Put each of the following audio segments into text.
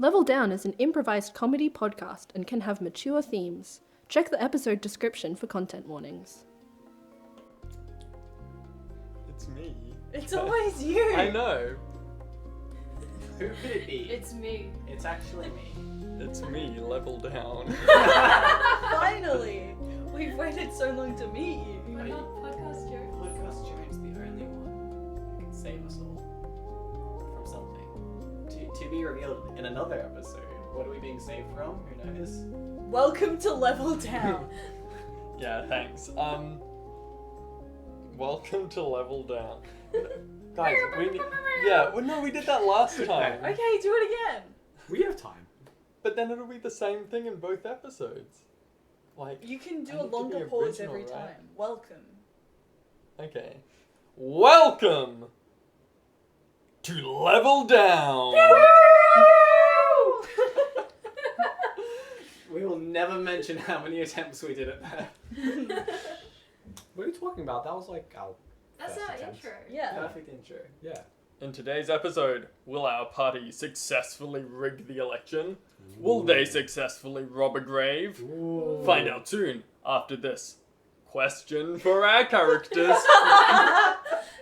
Level Down is an improvised comedy podcast and can have mature themes. Check the episode description for content warnings. It's me. It's always you. I know. Who could it be? It's me. It's actually me. It's me, Level Down. Finally! We've waited so long to meet you. We're not Podcast Jones. Podcast Jones, the only one who can save us all from something. To be revealed in another episode. What are we being saved from? Who knows? Welcome to Level Down. Yeah, thanks. Welcome to Level Down. Guys, we did that last time. Okay, do it again. We have time. But then it'll be the same thing in both episodes. Like, You can do I a need to longer be pause original, every right? time. Welcome. okay. Welcome to Level Down. We will never mention how many attempts we did at that. What are you talking about? That was like our That's first our attempt. intro. Yeah. Perfect intro. Yeah. In today's episode, will our party successfully rig the election? Will they successfully rob a grave? Ooh. Find out soon after this question for our characters. I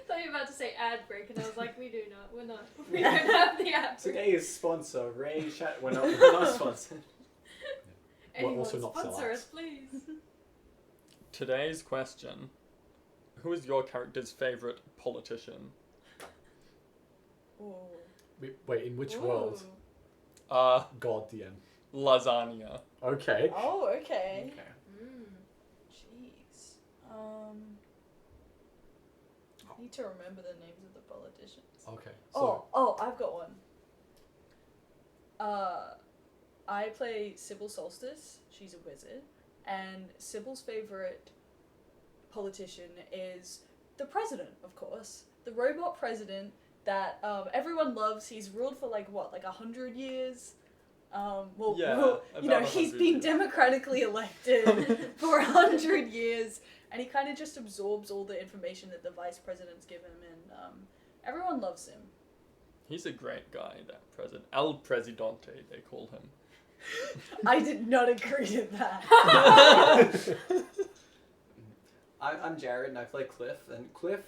thought you were about to say ad break, and I was like, we don't have the ad break. Today's sponsor, Ray Chat. We're not sponsored. Anyone also not sponsor sellouts. us, please. Today's question: who is your character's favorite politician? Ooh. Wait, in which Ooh. world? God, DM. Lasagna. Okay. Oh, okay. Okay. Jeez. I need to remember the names of the politicians. Okay. So, I've got one. I play Sybil Solstice. She's a wizard. And Sybil's favorite politician is the president, of course. The robot president that everyone loves. He's ruled for like 100 years. Yeah, He's 100 been years. democratically elected for 100 years, and he kind of just absorbs all the information that the vice presidents give him, and everyone loves him. He's a great guy, that president. El Presidente, they call him. I did not agree to that. I'm Jared, and I play Cliff. And Cliff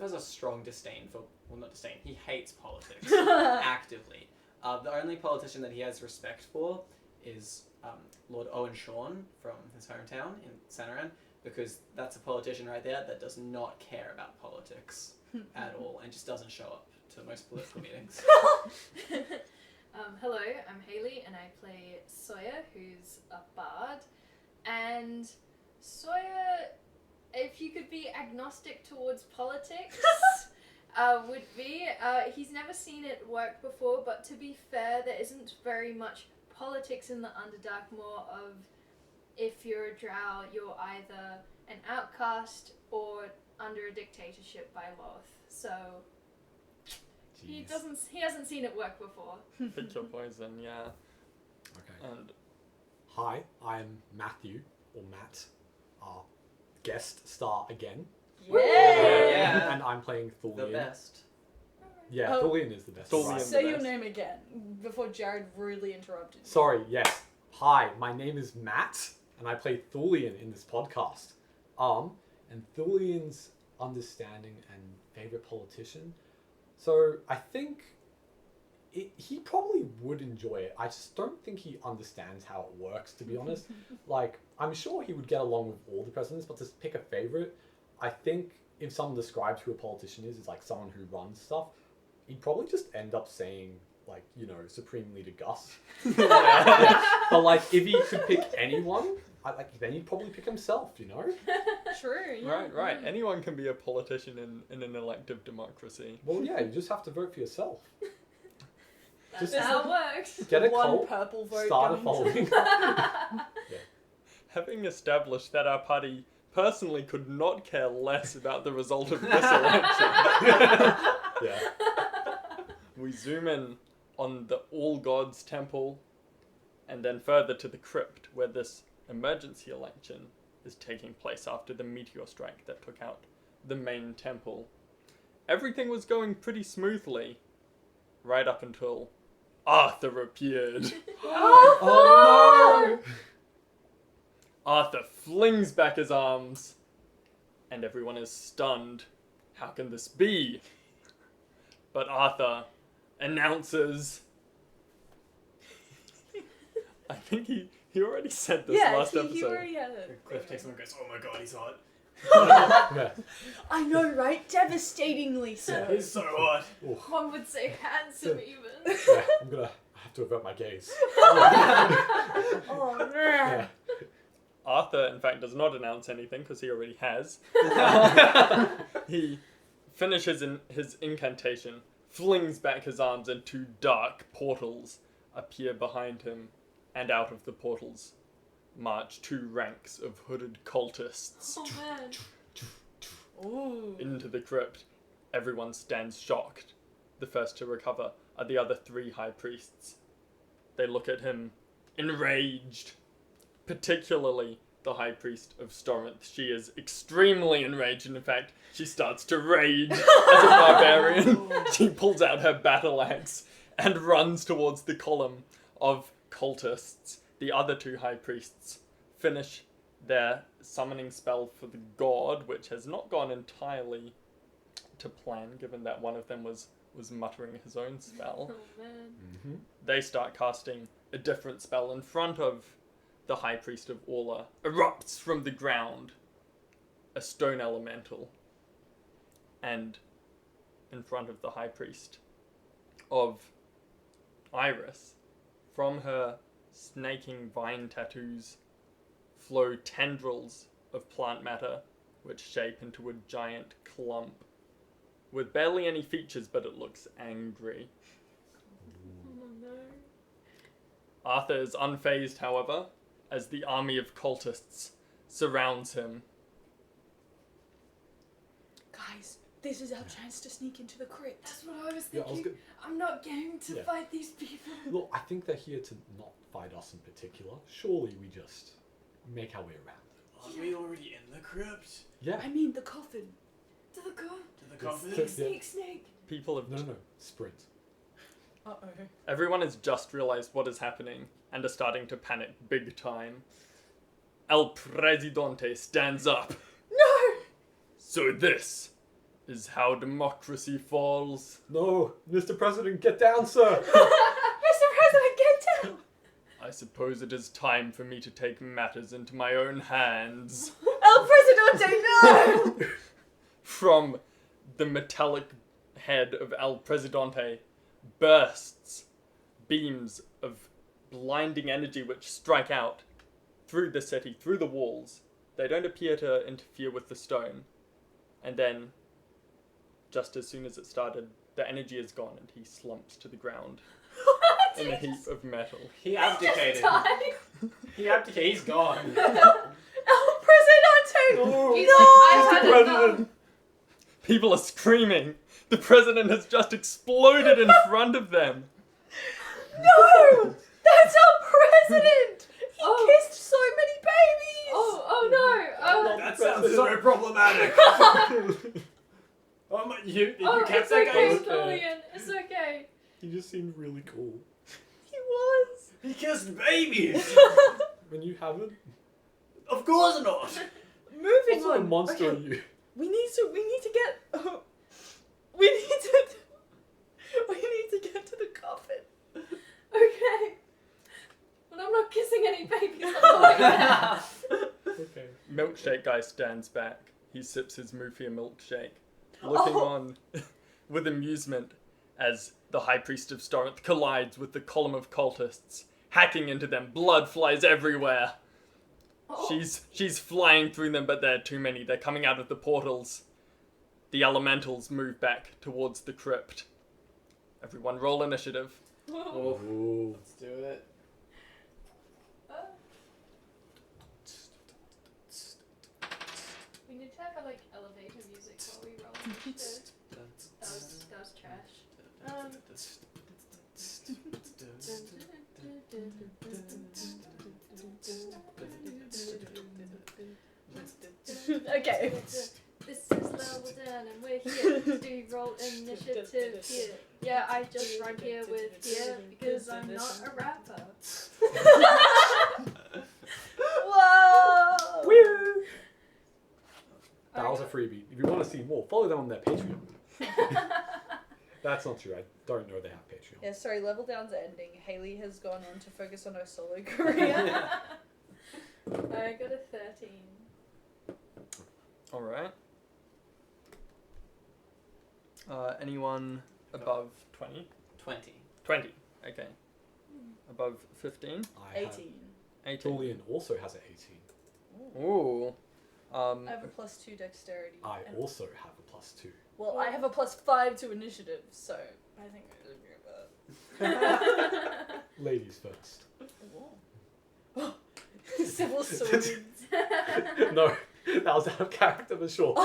has a strong disdain for, well, not disdain. He hates politics actively. The only politician that he has respect for is Lord Owen Shawn from his hometown in Sanaran, because that's a politician right there that does not care about politics at all and just doesn't show up to most political meetings. Hello, I'm Hayley, and I play Sawyer, who's a bard. And Sawyer, if you could be agnostic towards politics, would be. He's never seen it work before, but to be fair, there isn't very much politics in the Underdark. More of, if you're a drow, you're either an outcast or under a dictatorship by Loth. So he hasn't seen it work before. Pick your poison, yeah. okay. And Hi, I'm Matthew, or Matt, our guest star again. Yeah. And I'm playing Thulian. The best. Yeah, Oh. Thulian is the best. Thulian. Right. Say the your best. name again before Jared rudely interrupted you. Sorry, yes. Hi, my name is Matt, and I play Thulian in this podcast. And Thulian's understanding and favorite politician. So I think he probably would enjoy it. I just don't think he understands how it works, to be honest. Like, I'm sure he would get along with all the presidents, but to pick a favorite, I think if someone describes who a politician is like someone who runs stuff, he'd probably just end up saying, like, Supreme Leader Gus. Yeah. But, like, if he could pick anyone, then he'd probably pick himself, True. Yeah. right. Anyone can be a politician in an elective democracy. Well, yeah, you just have to vote for yourself. That's Just- how it works. Get a One cult, purple vote start a going to- following. Having established that our party personally could not care less about the result of this election, Yeah. we zoom in on the All Gods Temple and then further to the crypt where this emergency election is taking place after the meteor strike that took out the main temple. Everything was going pretty smoothly right up until Arthur appeared. Oh no! Arthur flings back his arms, and everyone is stunned. How can this be? But Arthur announces. I think he already said this last he episode. already had it. Cliff takes him and goes, "Oh my god, he's hot." Yeah. I know, right? Devastatingly so. He's so hot. Oh, One would say handsome even. yeah, I'm gonna have to avert my gaze. Oh man. Yeah. Arthur, in fact, does not announce anything because he already has. He finishes his incantation, flings back his arms, and two dark portals appear behind him, and out of the portals march two ranks of hooded cultists Oh man. Ooh. into the crypt. Everyone stands shocked. The first to recover are the other three high priests. They look at him, enraged. Particularly the high priest of Storinth. She is extremely enraged, and in fact, she starts to rage as a barbarian. She pulls out her battle axe and runs towards the column of cultists. The other two high priests finish their summoning spell for the god, which has not gone entirely to plan, given that one of them was muttering his own spell. Oh man. Mm-hmm. They start casting a different spell in front of the High Priest of Orla. Erupts from the ground a stone elemental, and in front of the High Priest of Iris, from her snaking vine tattoos flow tendrils of plant matter which shape into a giant clump with barely any features, but it looks angry. Oh no. Arthur is unfazed, however, as the army of cultists surrounds him. Guys, this is our chance to sneak into the crypt. That's what I was Yeah, thinking. I'm not going to Yeah. fight these people. Look, I think they're here to not fight us in particular. Surely we just make our way around. Aren't we already in the crypt? Yeah. I mean, the coffin. To the god. To the Yes. coffin? Yeah. Snake. People have... No, sprint. Uh-oh. Everyone has just realized what is happening and are starting to panic big time. El Presidente stands up. No! So this is how democracy falls. No, Mr. President, get down, sir! Mr. President, get down! I suppose it is time for me to take matters into my own hands. El Presidente, no! From the metallic head of El Presidente bursts beams of blinding energy which strike out through the city, through the walls. They don't appear to interfere with the stone. And then, just as soon as it started, the energy is gone and he slumps to the ground in a heap of metal. He abdicated. He abdicated. He's gone. El Presidente! No! He's No! like, I've had President! enough. People are screaming. The president has just exploded in front of them. No! That's our president! He Oh. kissed so many babies! Oh no. That sounds so problematic. Oh my, you Oh, kept it's that okay, guy? Julian. It's okay. He just seemed really cool. He was! He kissed babies. When you haven't, Of course not. Moving what sort on. of monster Okay, are you? we need to get... we need to get to the coffin. Okay. But I'm not kissing any babies. I'm not doing that. Okay. Milkshake guy stands back. He sips his Mufia milkshake, looking on with amusement as the High Priest of Storinth collides with the column of cultists, hacking into them. Blood flies everywhere. Oh. She's flying through them, but there are too many. They're coming out of the portals. The elementals move back towards the crypt. Everyone roll initiative. Oh, Ooh. let's do it. We need to have like elevator music while we roll. That was trash. Okay. This is level down and we're here to do roll initiative here. Yeah, I just rhymed here with here because I'm not a rapper. Whoa! Woo! That was a freebie. If you want to see more, follow them on their Patreon. That's not true. I don't know they have Patreon. Yeah, sorry, level down's ending. Haley has gone on to focus on her solo career. I got a 13. Alright. Anyone above 20? 20. 20. Okay. Above 15? I have 18. 18. Julian also has an 18. Ooh. I have a +2 dexterity. I and- also have a +2. Well, I have a +5 to initiative, so I think we're gonna get Ladies first. that. Civil swords. No, that was out of character for sure.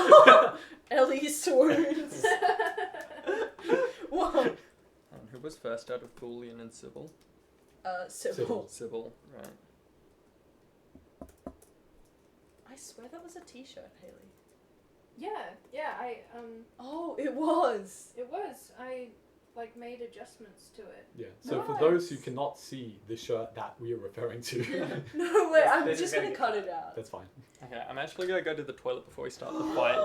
Ellie swords. Whoa. And who was first out of Thulian and Sybil? Sybil. Sybil, right. I swear that was a t-shirt, Haley. Yeah, Oh, it was. it was. I, made adjustments to it. Yeah. So for those who Nice. cannot see the shirt that we are referring to, No, wait, I'm This is just gonna gonna get cut cut. it out. that's fine. Okay, I'm actually gonna go to the toilet before we start the fight.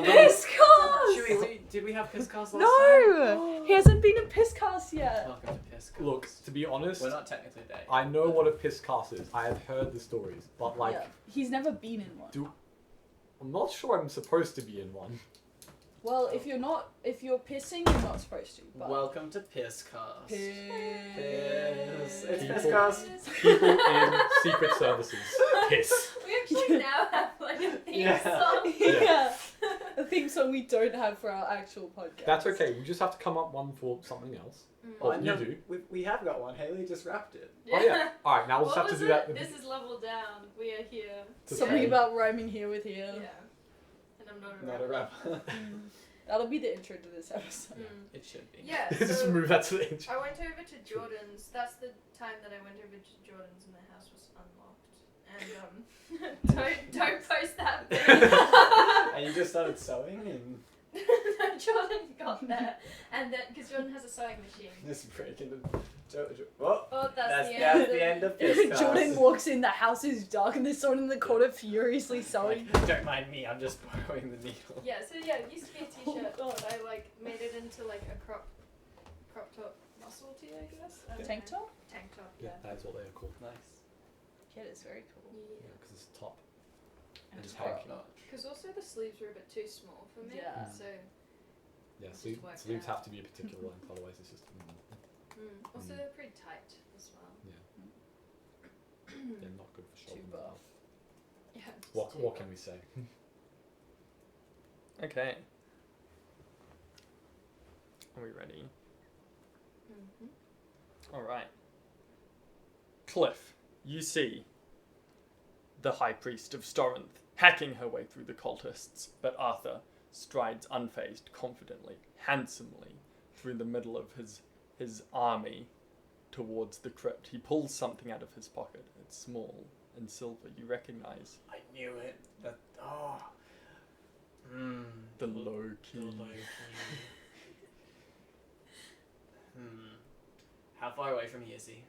Piss cast! Chewie, did we have piss cast last time? No! He hasn't been in piss cast yet. Welcome to piss cast. Look, to be honest, We're not technically there. I know what a piss cast is. I have heard the stories, but Yeah, he's never been in one. I'm not sure I'm supposed to be in one. Well, if you're pissing, you're not supposed to. But Welcome to piss cast. Piss. Piss. It's People- piss cast. People in secret services piss. We actually now have a theme Yeah. song. Yeah. A theme song we don't have for our actual podcast. That's okay. We just have to come up one for something else. Oh, I you know, do? We have got one. Haley just wrapped it. Oh yeah. All right. Now we'll just What have to was do it? that. This is level down. We are here. Something Yeah. about rhyming here with here. Yeah. And I'm not a Not a rapper. rapper. That'll be the intro to this episode. It should be. Yeah, just so move that to the intro. I went over to Jordan's. That's the time that I went over to Jordan's and the house was unlocked. And don't post that bit. And you just started sewing and No, Jordan got there, and then because Jordan has a sewing machine. just breaking the. Oh, Oh, that's the end. the end of piss cast. Jordan walks in, the house is dark, and there's someone in the corner furiously sewing. Like, don't mind me. I'm just borrowing the needle. Yeah, so yeah, it used to be a t-shirt, Oh, God. but I made it into a crop top muscle tee, I guess. I don't Tank know. top? Tank top, Yeah, yeah. that is what they are called. Nice. Yeah, it's very cool. Yeah. Because it's top. And It's top. tank. Not. Because also the sleeves were a bit too small for me. Yeah. So. Yeah, Just sleeves worked sleeves out. have to be a particular length, otherwise it's just Also, Mm. they're pretty tight as well. they're not good for shoulder. Too buff. Yeah. just What too what long. can we say? Okay. Are we ready? Alright. Cliff, you see the High Priest of Storinth hacking her way through the cultists, but Arthur strides unfazed, confidently, handsomely through the middle of his army towards the crypt. He pulls something out of his pocket. It's small and silver. You recognize I knew it. That. Oh. the low key. The low key. How far away from here is he?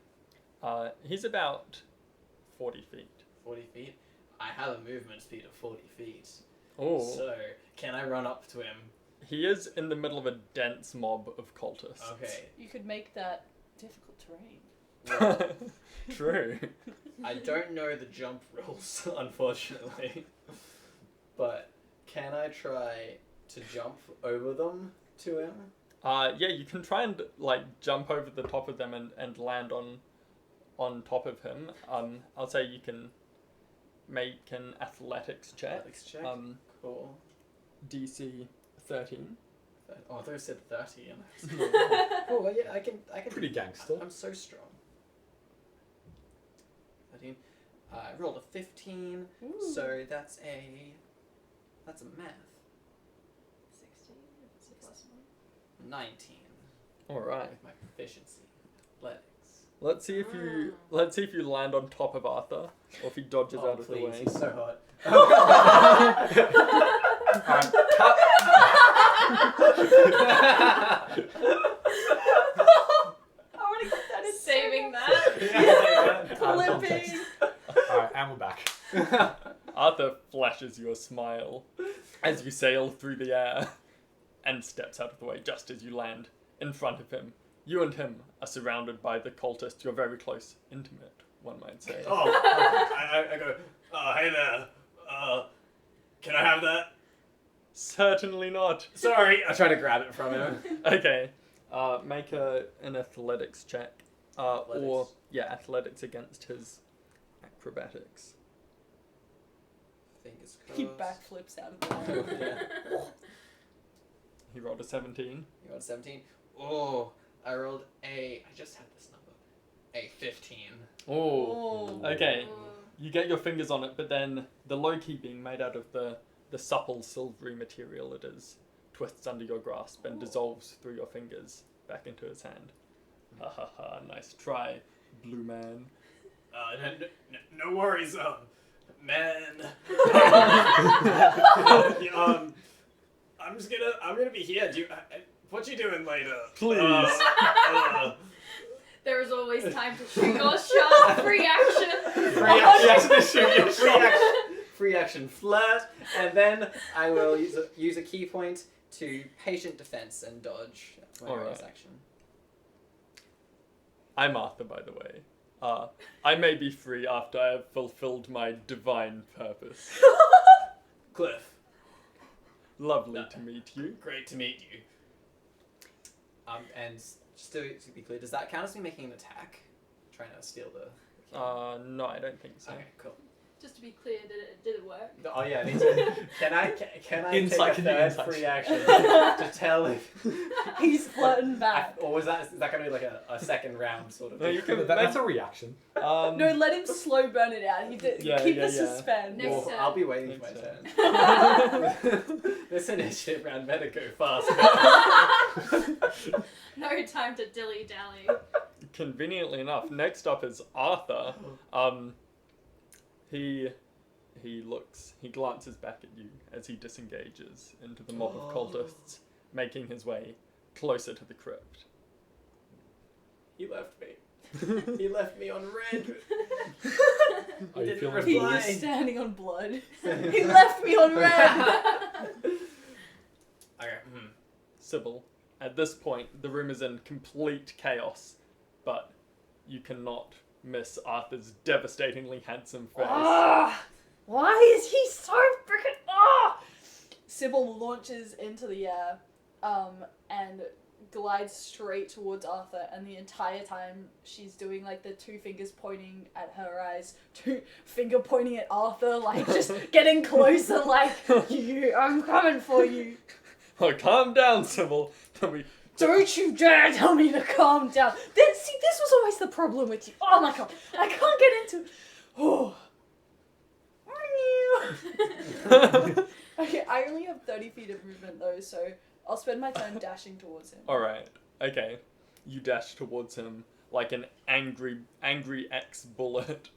He's about 40 feet. 40 feet? I have a movement speed of 40 feet. Oh. So, can I run up to him? He is in the middle of a dense mob of cultists. Okay. You could make that difficult terrain. True. I don't know the jump rules, unfortunately. But can I try to jump over them to him? Yeah, you can try and jump over the top of them and land on top of him. I'll say you can make an athletics check. Athletics check? Cool. DC 13. Oh, I thought you said 30. Oh, well, yeah, I can. Pretty gangster. I'm so strong. 13. I rolled a 15, so that's a math. 16. It's a plus 1. 19. All right. With my proficiency. Athletics. Let's see if you land on top of Arthur, or if he dodges Oh, out of please, the way. he's so hot. Alright, cut. Flipping. Alright, and we're back. Arthur flashes you a smile as you sail through the air and steps out of the way just as you land in front of him. You and him are surrounded by the cultists. You're very close, intimate, one might say. I go, hey there, can I have that? Certainly not. Sorry. I try to grab it from him. Okay, make an athletics check. Athletics. Athletics against his acrobatics. Fingers He crossed. backflips out of the way. Yeah. He rolled a 17. You rolled 17? Oh, I rolled I just had this number. A 15. Oh, okay. Oh. You get your fingers on it, but then the low-key being made out of the supple silvery material it is twists under your grasp and dissolves through your fingers back into his hand. Ha ha ha, nice try, blue man. No worries, man. I'm gonna be here. What you doing later? Please. There is always time to shoot your shot. Free action. Free action flirt, and then I will use a key point to patient defense and dodge. That's my bonus action. I'm Arthur, by the way. I may be free after I have fulfilled my divine purpose. Cliff, Lovely to meet you. great to meet you. And just to be clear, does that count as me making an attack? Trying to steal the... No, I don't think so. Okay, cool. Just to be clear, did it work? Oh yeah, I need to... Can I Insight, take can a you third insight? free action to tell if... He's flirting back. Or is that going to be like a second round sort of No, thing? you can That's a reaction. No, let him slow burn it out. Keep the suspense. Next Well, turn. I'll be waiting for Next my turn. This initiative round better go fast. No time to dilly-dally. Conveniently enough, next up is Arthur. He glances back at you as he disengages into the mob of cultists, making his way closer to the crypt. He left me. He left me on red. Are you didn't feeling reply. He's standing on blood. He left me on red. Okay. Sybil, at this point, the room is in complete chaos, but you cannot miss Arthur's devastatingly handsome face. Ah, why is he so freaking? Ah! Sybil launches into the air, and glides straight towards Arthur, and the entire time she's doing like the two fingers pointing at her eyes, two finger pointing at Arthur, like just getting closer, like I'm coming for you. Oh, calm down, Sybil. Don't you dare tell me to calm down. This was always the problem with you. Oh my god, I can't get into. Oh. Okay, I only have 30 feet of movement though, so I'll spend my time dashing towards him. Alright, okay. You dash towards him like an angry ex-bullet.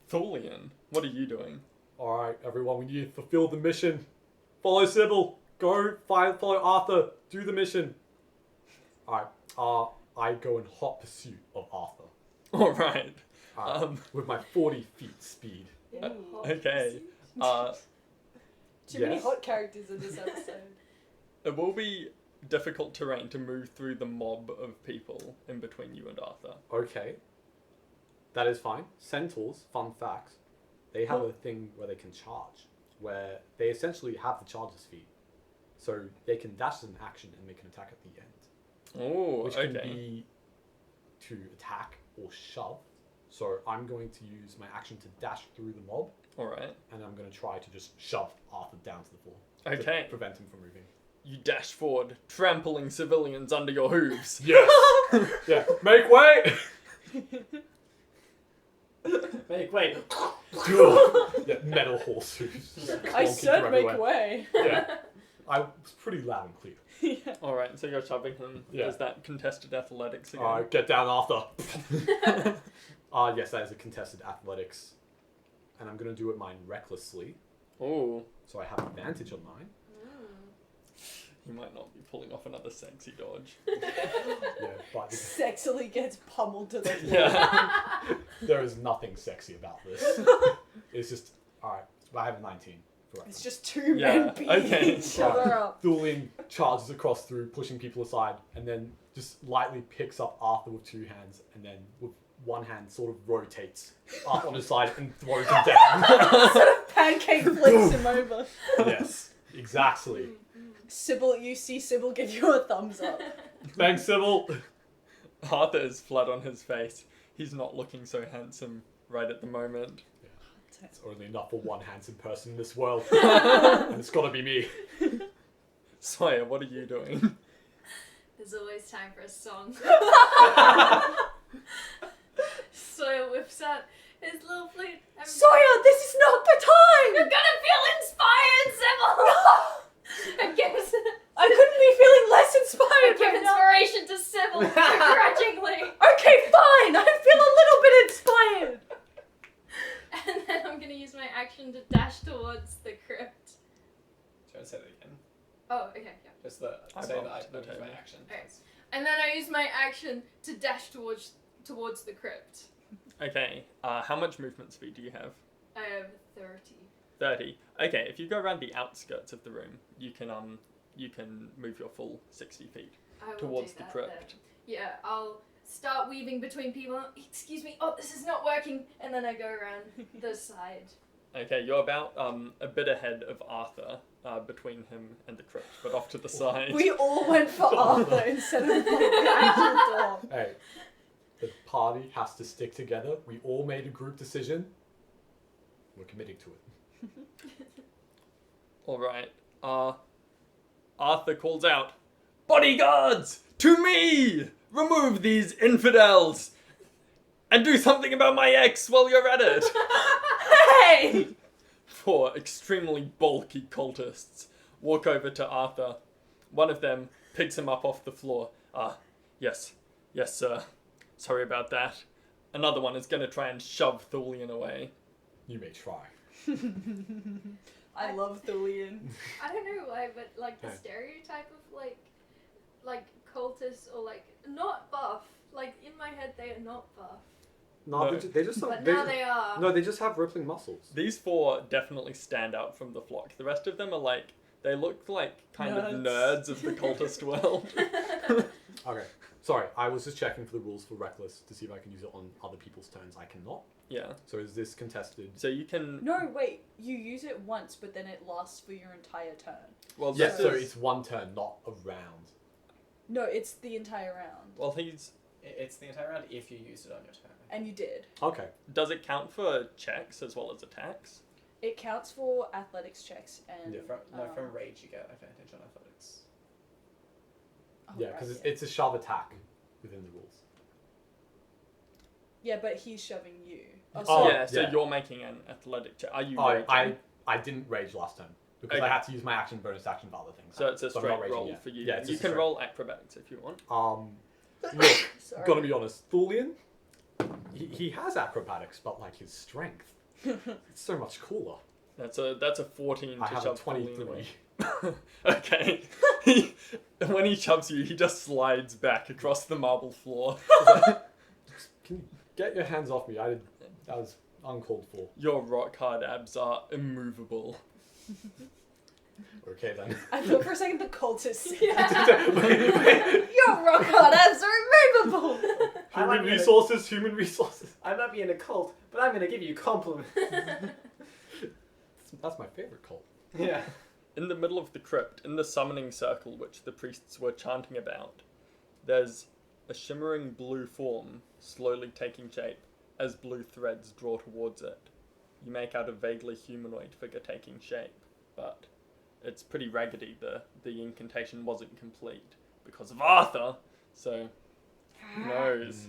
Thulian, what are you doing? Alright, everyone, we need to fulfill the mission. Follow Sybil. Go follow Arthur. Do the mission. Alright, I go in hot pursuit of Arthur. Alright. With my 40 feet speed. Okay. Too many yes. hot characters in this episode. It will be difficult terrain to move through the mob of people in between you and Arthur. Okay. That is fine. Centaurs, fun facts, they have a thing where they can charge, where they essentially have the charger's feet. So they can dash as an action and make an attack at the end. Oh, Which okay. can be to attack or shove. So I'm going to use my action to dash through the mob, Alright. and I'm going to try to just shove Arthur down to the floor. Okay. To prevent him from moving. You dash forward, trampling civilians under your hooves. Yes! Yeah. Make way! Make way. Yeah, metal horse hooves. I Clonking said from make everywhere. way. Yeah. I was pretty loud and clear. Yeah. Alright, so you're shoving him. Yeah. Is that contested athletics again? Alright, get down, Arthur. Yes, that is a contested athletics. And I'm going to do it mine recklessly. Oh. So I have advantage on mine. He might not be pulling off another sexy dodge. Yeah, but Sexily gets pummeled to the floor. Yeah. there is nothing sexy about this. It's just, alright, I have a 19. For It's reference. just two Yeah, men beating okay. each other up. Thulian charges across through, pushing people aside, and then just lightly picks up Arthur with two hands, and then with one hand sort of rotates up on his side and throws him down. Sort of pancake flips him over. Yes, exactly. Sybil, you see Sybil give you a thumbs up. Thanks, Sybil. Arthur is flat on his face. He's not looking so handsome right at the moment. It's only enough for one handsome person in this world, and it's gotta be me. Sawyer, what are you doing? There's always time for a song. Sawyer whips out his little flute. And Sawyer, this is not the time! you're gonna feel inspired, Sybil! And gives, I couldn't be feeling less inspired give right now. inspiration to Sybil begrudgingly. Okay, fine. I feel a little bit inspired. And then I'm gonna use my action to dash towards the crypt. Do you want to say that again? Oh, okay, yeah. Just the I say that I bumped the moved my table. action. Okay. And then I use my action to dash towards the crypt. Okay, how much movement speed do you have? I have 30. 30. Okay, if you go around the outskirts of the room, you can move your full 60 feet. I will Towards do the that crypt. then. Yeah, I'll start weaving between people. Excuse me. Oh, this is not working. And then I go around the side. Okay, you're about a bit ahead of Arthur, between him and the crypt, but off to the side. We all went for Arthur instead of the actual door. Hey, the party has to stick together. We all made a group decision. We're committing to it. Alright, Arthur calls out, "Bodyguards, to me! Remove these infidels! And do something about my ex while you're at it!" Hey! Four extremely bulky cultists walk over to Arthur. One of them picks him up off the floor. Yes, sir. Sorry about that. Another one is going to try and shove Thulian away. You may try. I love Thulian. I don't know why, but like the Okay. stereotype of like cultists or like not buff. Like in my head, they are not buff, No, No. they just but they now just- they are. No, they just have rippling muscles. These four definitely stand out from the flock. The rest of them are like, they look like kind of nerds of the cultist world. Okay. Sorry, I was just checking for the rules for Reckless to see if I can use it on other people's turns. I cannot. Yeah. So is this contested? So you can... No, wait. You use it once, but then it lasts for your entire turn. Well, Yes, this so is- it's one turn, not a round. No, it's the entire round. Well, he's... It's the entire round if you use it on your turn. And you did. Okay. Does it count for checks as well as attacks? It counts for athletics checks and... Yeah. From rage you get advantage on athletics. Oh, Yeah, right, because yeah. it's a shove attack within the rules. Yeah, but he's shoving you. Oh, so- yeah, so yeah. you're making an athletic check. Are you Oh, raging? I didn't rage last turn because Okay. I had to use my action bonus action for other things. So it's a So I'm not straight raging roll yet. for you. Yeah, it's You just can straight. roll acrobatics if you want. Look, Sorry. gotta be honest, Thulian, he has acrobatics, but like his strength, it's so much cooler. That's a 14 I to have a shove Thulian 23. away. Okay. When he shoves you, he just slides back across the marble floor. Can you get your hands off me? That was uncalled for. Your rock hard abs are immovable. Okay then. I thought for a second the cultists. Wait. Your rock hard abs are immovable! Human resources. I might be in a cult, but I'm gonna give you compliments. That's my favorite cult. Yeah. In the middle of the crypt, in the summoning circle which the priests were chanting about, there's a shimmering blue form slowly taking shape as blue threads draw towards it. You make out a vaguely humanoid figure taking shape, but it's pretty raggedy. The incantation wasn't complete because of Arthur, so who knows?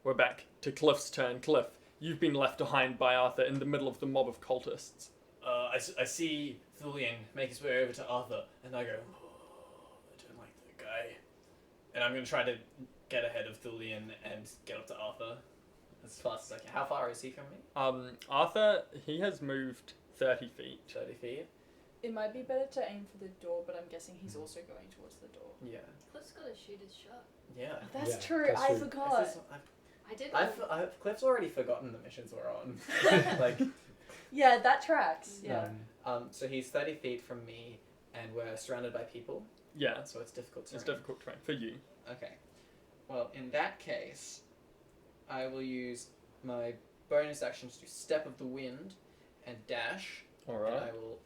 We're back to Cliff's turn. Cliff, you've been left behind by Arthur in the middle of the mob of cultists. I see Thulian make his way over to Arthur, and I go, oh, I don't like that guy. And I'm going to try to get ahead of Thulian and get up to Arthur as fast as I can. How far is he from me? Arthur, he has moved 30 feet. 30 feet. It might be better to aim for the door, but I'm guessing he's also going towards the door. Yeah. Cliff's got to shoot his shot. Yeah. That's Yeah, true. that's I true. forgot. I did. Cliff's already forgotten the missions we're on. Like, Yeah, that tracks. Yeah. so he's 30 feet from me, and we're surrounded by people, Yeah, so it's difficult terrain. it's difficult terrain for you. Okay. Well, in that case, I will use my bonus actions to Step of the Wind and dash. And Alright. I will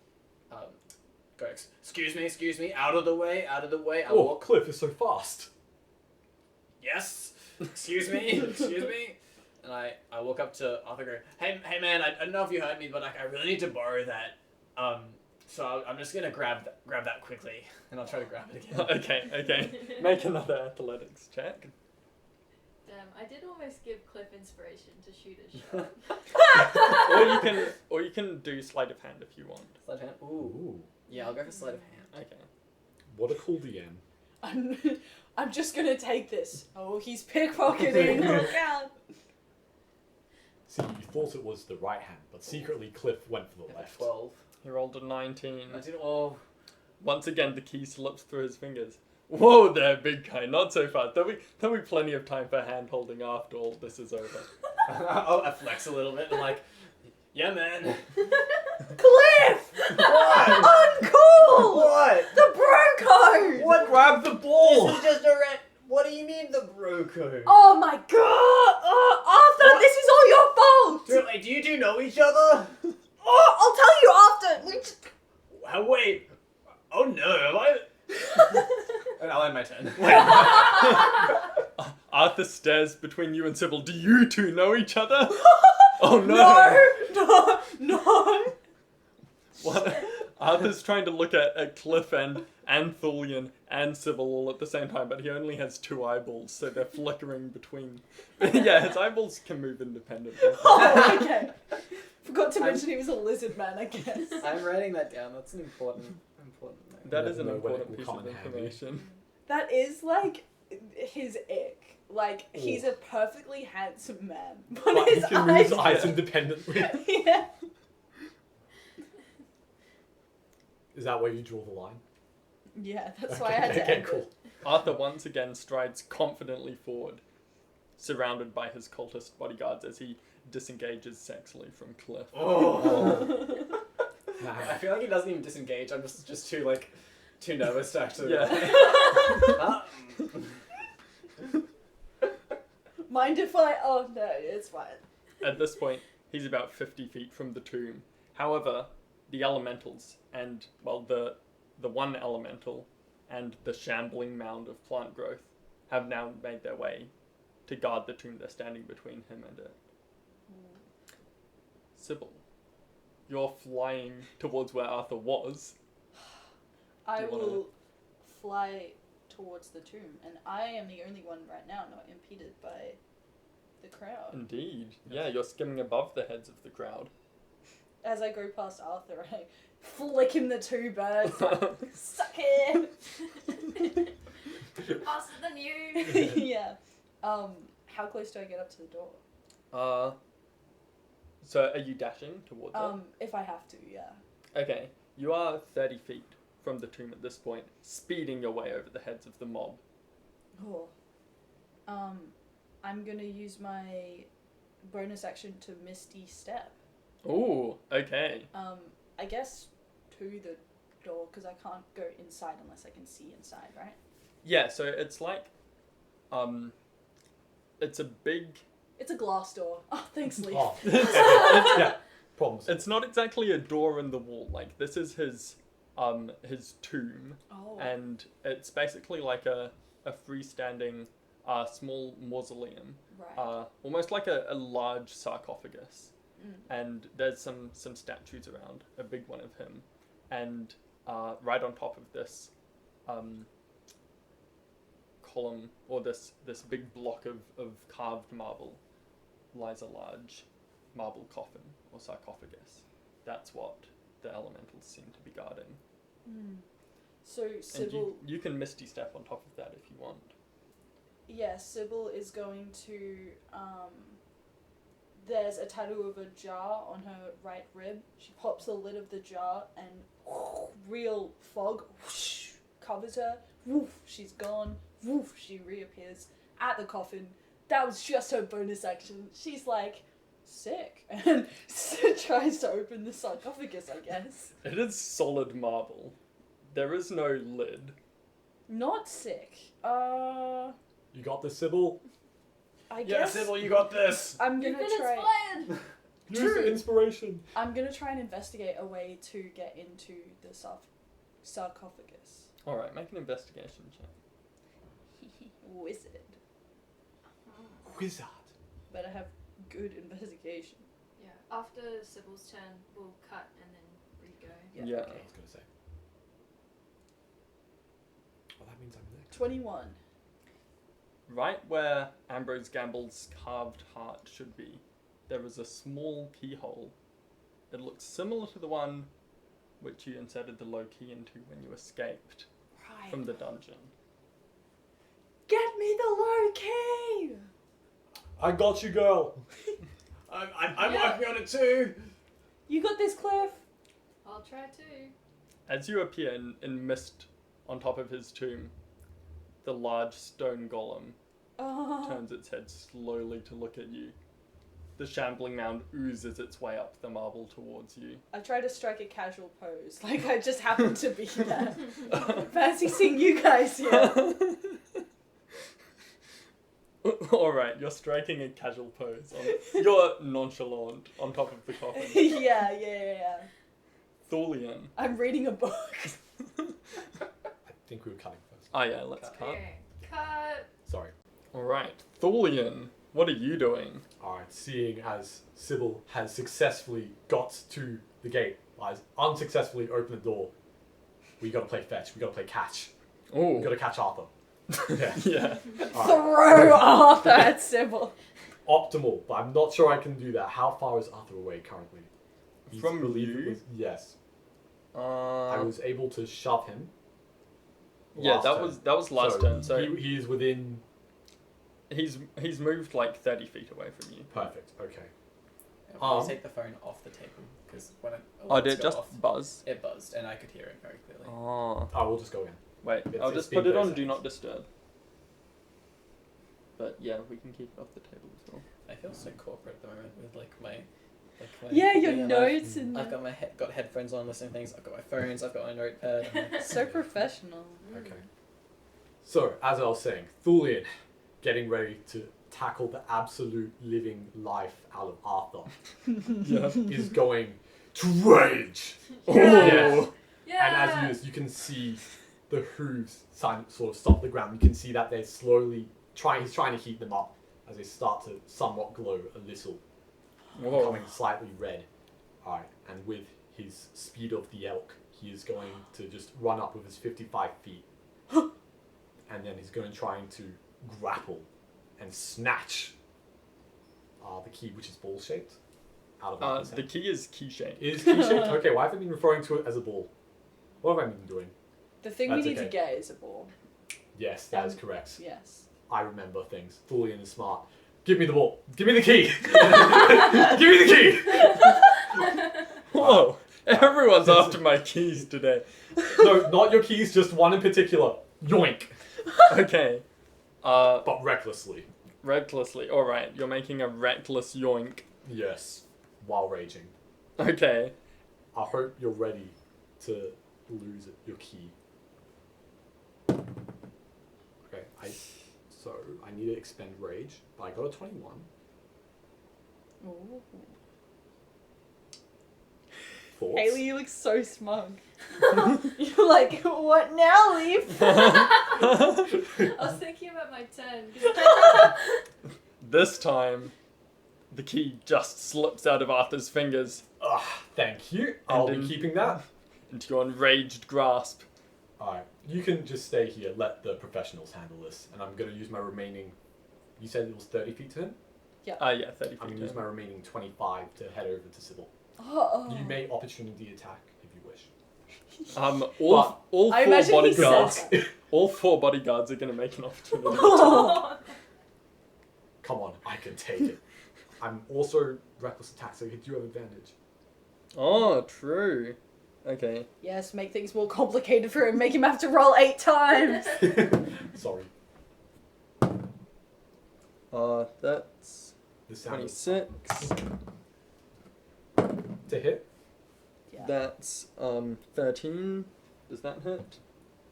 go, excuse me, out of the way. I Oh, walk. Cliff is so fast. Yes, excuse me. And I walk up to Arthur and go, hey man, I don't know if you heard me, but like, I really need to borrow that. So I'm just gonna grab that quickly, and I'll try to grab it again. Okay. Make another athletics check. Damn, I did almost give Cliff inspiration to shoot his shot. or you can do sleight of hand if you want. Sleight of hand? Ooh. Ooh. Yeah, I'll go for sleight of hand. Okay. What a cool DM. I'm just gonna take this. Oh, he's pickpocketing. Look out. See, you thought it was the right hand, but secretly Cliff went for the Yeah, left. 12. He rolled a 19. 19. Oh. Once again, the key slips through his fingers. Whoa there, big guy, not so fast. There'll be plenty of time for hand holding after all this is over. I flex a little bit and like, yeah, man. Cliff! What? Uncool! What? The bro code! What? Grab the ball! This is just a What do you mean the bro code? Oh my god! Oh, Arthur, What? this is all your fault! Wait, do you two know each other? Oh, I'll tell you after! We just... Wait. Oh no, have I? I'll end my turn. Arthur stares between you and Sybil. Do you two know each other? Oh no! No! What? Arthur's trying to look at Cliff and Thulian and Sybil all at the same time, but he only has 2 eyeballs, so they're flickering between. Yeah, his eyeballs can move independently. Oh, okay. Forgot to mention he was a lizard man, I guess. I'm writing that down. That's an important note. That You is an never know when it important will piece come of in handy. information. That is like his ick. Like, he's a perfectly handsome man, but But his he can move his eyes... eyes independently. Yeah. Is that where you draw the line? Yeah, that's why I had to Okay, end cool. it. Arthur once again strides confidently forward, surrounded by his cultist bodyguards as he disengages sexually from Cliff. Oh. Nah. I feel like he doesn't even disengage. I'm just too nervous to actually. Yeah. Mind if I... Oh, no, it's fine. At this point, he's about 50 feet from the tomb. However, the elementals and, well, the one elemental and the shambling mound of plant growth have now made their way to guard the tomb. They're standing between him and it. Sybil, you're flying towards where Arthur was. I you wanna- will fly towards the tomb, and I am the only one right now not impeded by the crowd. Indeed. Yeah, you're skimming above the heads of the crowd. As I go past Arthur, I flick him the 2 birds. Like, suck it! Faster than you. Yeah. How close do I get up to the door? So are you dashing towards it? If I have to, yeah. Okay, you are 30 feet from the tomb at this point, speeding your way over the heads of the mob. Oh. I'm gonna use my bonus action to Misty Step. Ooh, okay. I guess to the door, because I can't go inside unless I can see inside, right? Yeah, so it's like, it's a big... It's a glass door. Oh, thanks, Leaf. Oh. Yeah, problems. It's not exactly a door in the wall, like, this is his tomb, Oh. and it's basically like a freestanding, small mausoleum, Right. almost like a large sarcophagus. And there's some statues around, a big one of him, and right on top of this column, or this big block of carved marble, lies a large marble coffin or sarcophagus. That's what the elementals seem to be guarding. So And Sybil, you can misty step on top of that if you want. yeah, Sybil is going to there's a tattoo of a jar on her right rib. She pops the lid of the jar and real fog covers her. Woof, she's gone. Woof, she reappears at the coffin. That was just her bonus action. She's like, sick. And tries to open the sarcophagus, I guess. It is solid marble. There is no lid. Not sick. You got this, Sybil? I guess Sybil, you got this. I'm You've gonna been try. inspired! Use True. the inspiration. I'm gonna try and investigate a way to get into the sarcophagus. Alright, make an investigation check. Wizard. Wizard. Better have good investigation. Yeah, after Sybil's turn, we'll cut and then re-go. Yeah. Okay, I was gonna say. Well, that means I'm next. 21. Right where Ambrose Gamble's carved heart should be, there is a small keyhole. It looks similar to the one which you inserted the low key into when you escaped Right. from the dungeon. Get me the low key! I got you, girl. I'm Yeah. working on it too. You got this, Cliff? I'll try too. As you appear in mist on top of his tomb, the large stone golem turns its head slowly to look at you. The shambling mound oozes its way up the marble towards you. I try to strike a casual pose, like I just happen to be there. Fancy seeing you guys here. Alright, you're striking a casual pose. You're nonchalant on top of the coffin. yeah. Thulian. I'm reading a book. I think we were cutting first. Oh yeah, let's cut. Okay, cut. Sorry. Alright, Thulian, what are you doing? Alright, seeing as Sybil has successfully got to the gate, has unsuccessfully opened the door, we gotta play fetch, we gotta play catch. We Oh, gotta catch Arthur. Yeah. yeah. Alright. Throw Arthur at Sybil. Optimal, but I'm not sure I can do that. How far is Arthur away currently? From believably- you? Yes. I was able to shove him. Yeah, last turn. that was last turn. So he is within. he's moved like 30 feet away from you. Perfect. Okay. Please take the phone off the table because when it Oh, did it go just off, buzz? it buzzed and I could hear it very clearly. Oh, I will just go in. wait. It's- I'll it's just been put it 30 on Do seconds. Not Disturb. But yeah, we can keep it off the table as well. I feel so corporate at the moment with like my Yeah, your thing, and notes and I've got my got headphones on, listening to things. I've got my phones. I've got my notepad. I'm like, so professional. Okay. So, as I was saying, Thulian getting ready to tackle the absolute living life out of Arthur Yeah. is going to rage. Oh. Yes. Yeah. And as he is, you can see the hooves sort of stop the ground. You can see that they're slowly he's trying to heat them up as they start to somewhat glow a little, Whoa. becoming slightly red. Alright, and with his speed of the elk, he is going to just run up with his 55 feet. And then he's going to trying to grapple and snatch the key, which is ball shaped, out of Arthur's The hand. key is key shaped. It is key shaped? Okay, why have I been referring to it as a ball? What have I been doing? The thing That's we need to okay. get is a ball. Yes, that is correct. Yes. I remember things. Thulian is smart. Give me the ball. Give me the key. Give me the key. Whoa! Everyone's after my keys today. No, not your keys, just one in particular. Yoink. Okay. But recklessly. Recklessly. Alright, you're making a reckless yoink. Yes. While raging. Okay. I hope you're ready to lose your key. Okay, so I need to expend rage, but I got a 21. Ooh. Thoughts? Haley, you look so smug. You're like, what now, Leaf? I was thinking about my turn. This time, the key just slips out of Arthur's fingers Thank you. I'll be keeping that. into your enraged grasp. Alright, you can just stay here, let the professionals handle this, and I'm going to use my remaining... You said it was 30 feet to him? Yeah, 30 I'm feet. going to use my remaining 25 to head over to Sybil. Oh. You may opportunity attack if you wish. All I four imagine he said bodyguards. that. All four bodyguards are going to make an opportunity. Oh. Come on, I can take it. I'm also reckless attack, so you do have advantage. Oh, true. Okay. Yes, make things more complicated for him. Make him have to roll 8 times. Sorry. That's The sound of 26. to hit? Yeah. That's 13. Does that hit?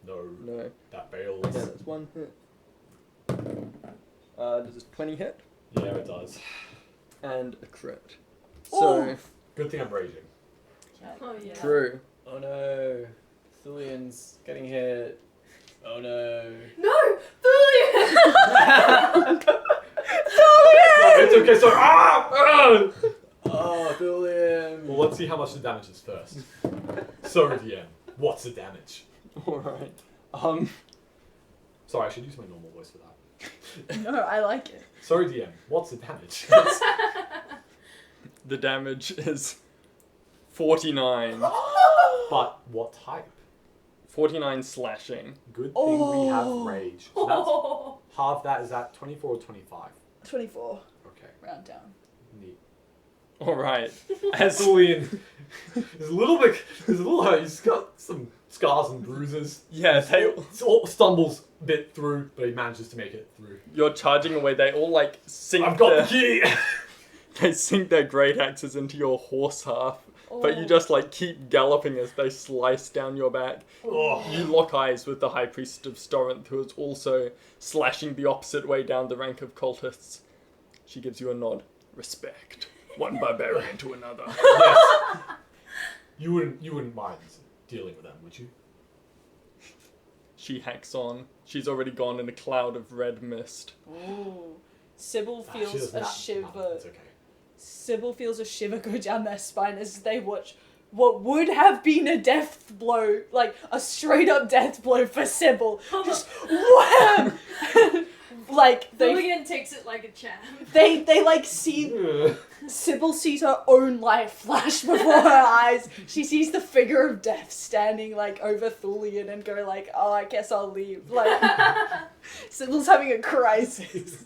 No. No. That fails. Okay, that's 1 hit. Does a 20 hit? Yeah, it does. And a crit. So, Oof. Good thing I'm raging. Oh yeah. True. Oh no. Thulian's getting hit. Oh no. No, Thulian. No, it's okay, so Oh, Thulian. Well, let's see how much the damage is first. So, DM, what's the damage? Alright. Sorry, I should use my normal voice for that. No, I like it. Sorry, DM, what's the damage? The damage is 49. But what type? 49 slashing. Good thing we have Oh. rage. So that's half that. Is that 24 or 25? 24. Okay, Round down. neat. Alright. As Julian is a little bit. He's a little hurt. He's got some scars and bruises. yeah, they Stumbles a bit through, but he manages to make it through. you're charging away, they all like sink I've got their, the key. they sink their great axes into your horse half. But you Oh. just like keep galloping as they slice down your back. Oh. You lock eyes with the High Priest of Storinth, who is also slashing the opposite way down the rank of cultists. She gives you a nod. Respect. One barbarian to another. Yes. You wouldn't mind dealing with them, would you? She hacks on. She's already gone in a cloud of red mist. Ooh. Sybil She feels doesn't a have- shiver. It's okay. Sybil feels a shiver go down their spine as they watch what would have been a death blow, like a straight up death blow for Sybil. Just wham! Like they Thulian takes it like a champ. they like see Ugh. Sybil sees her own life flash before her eyes. She sees the figure of death standing like over Thulian and go like, oh, I guess I'll leave. Like Sybil's having a crisis.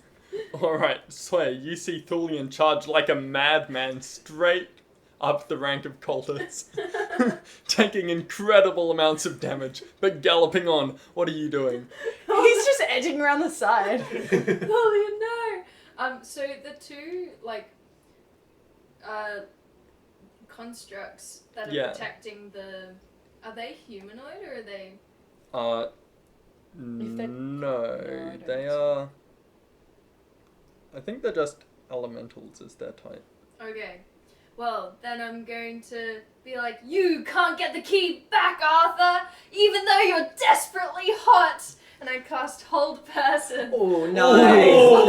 Alright, Sawyer, you see Thulian charge like a madman straight up the rank of cultists, taking incredible amounts of damage, but galloping on. What are you doing? He's just edging around the side. Thulian, no. So the two constructs that are Yeah. protecting are they humanoid or are they? If they're- No, I don't they think so. are. I think they're just elementals is their type. Okay. Well, then I'm going to be like, you can't get the key back, Arthur, even though you're desperately hot. And I cast Hold Person. Oh, nice. Oh.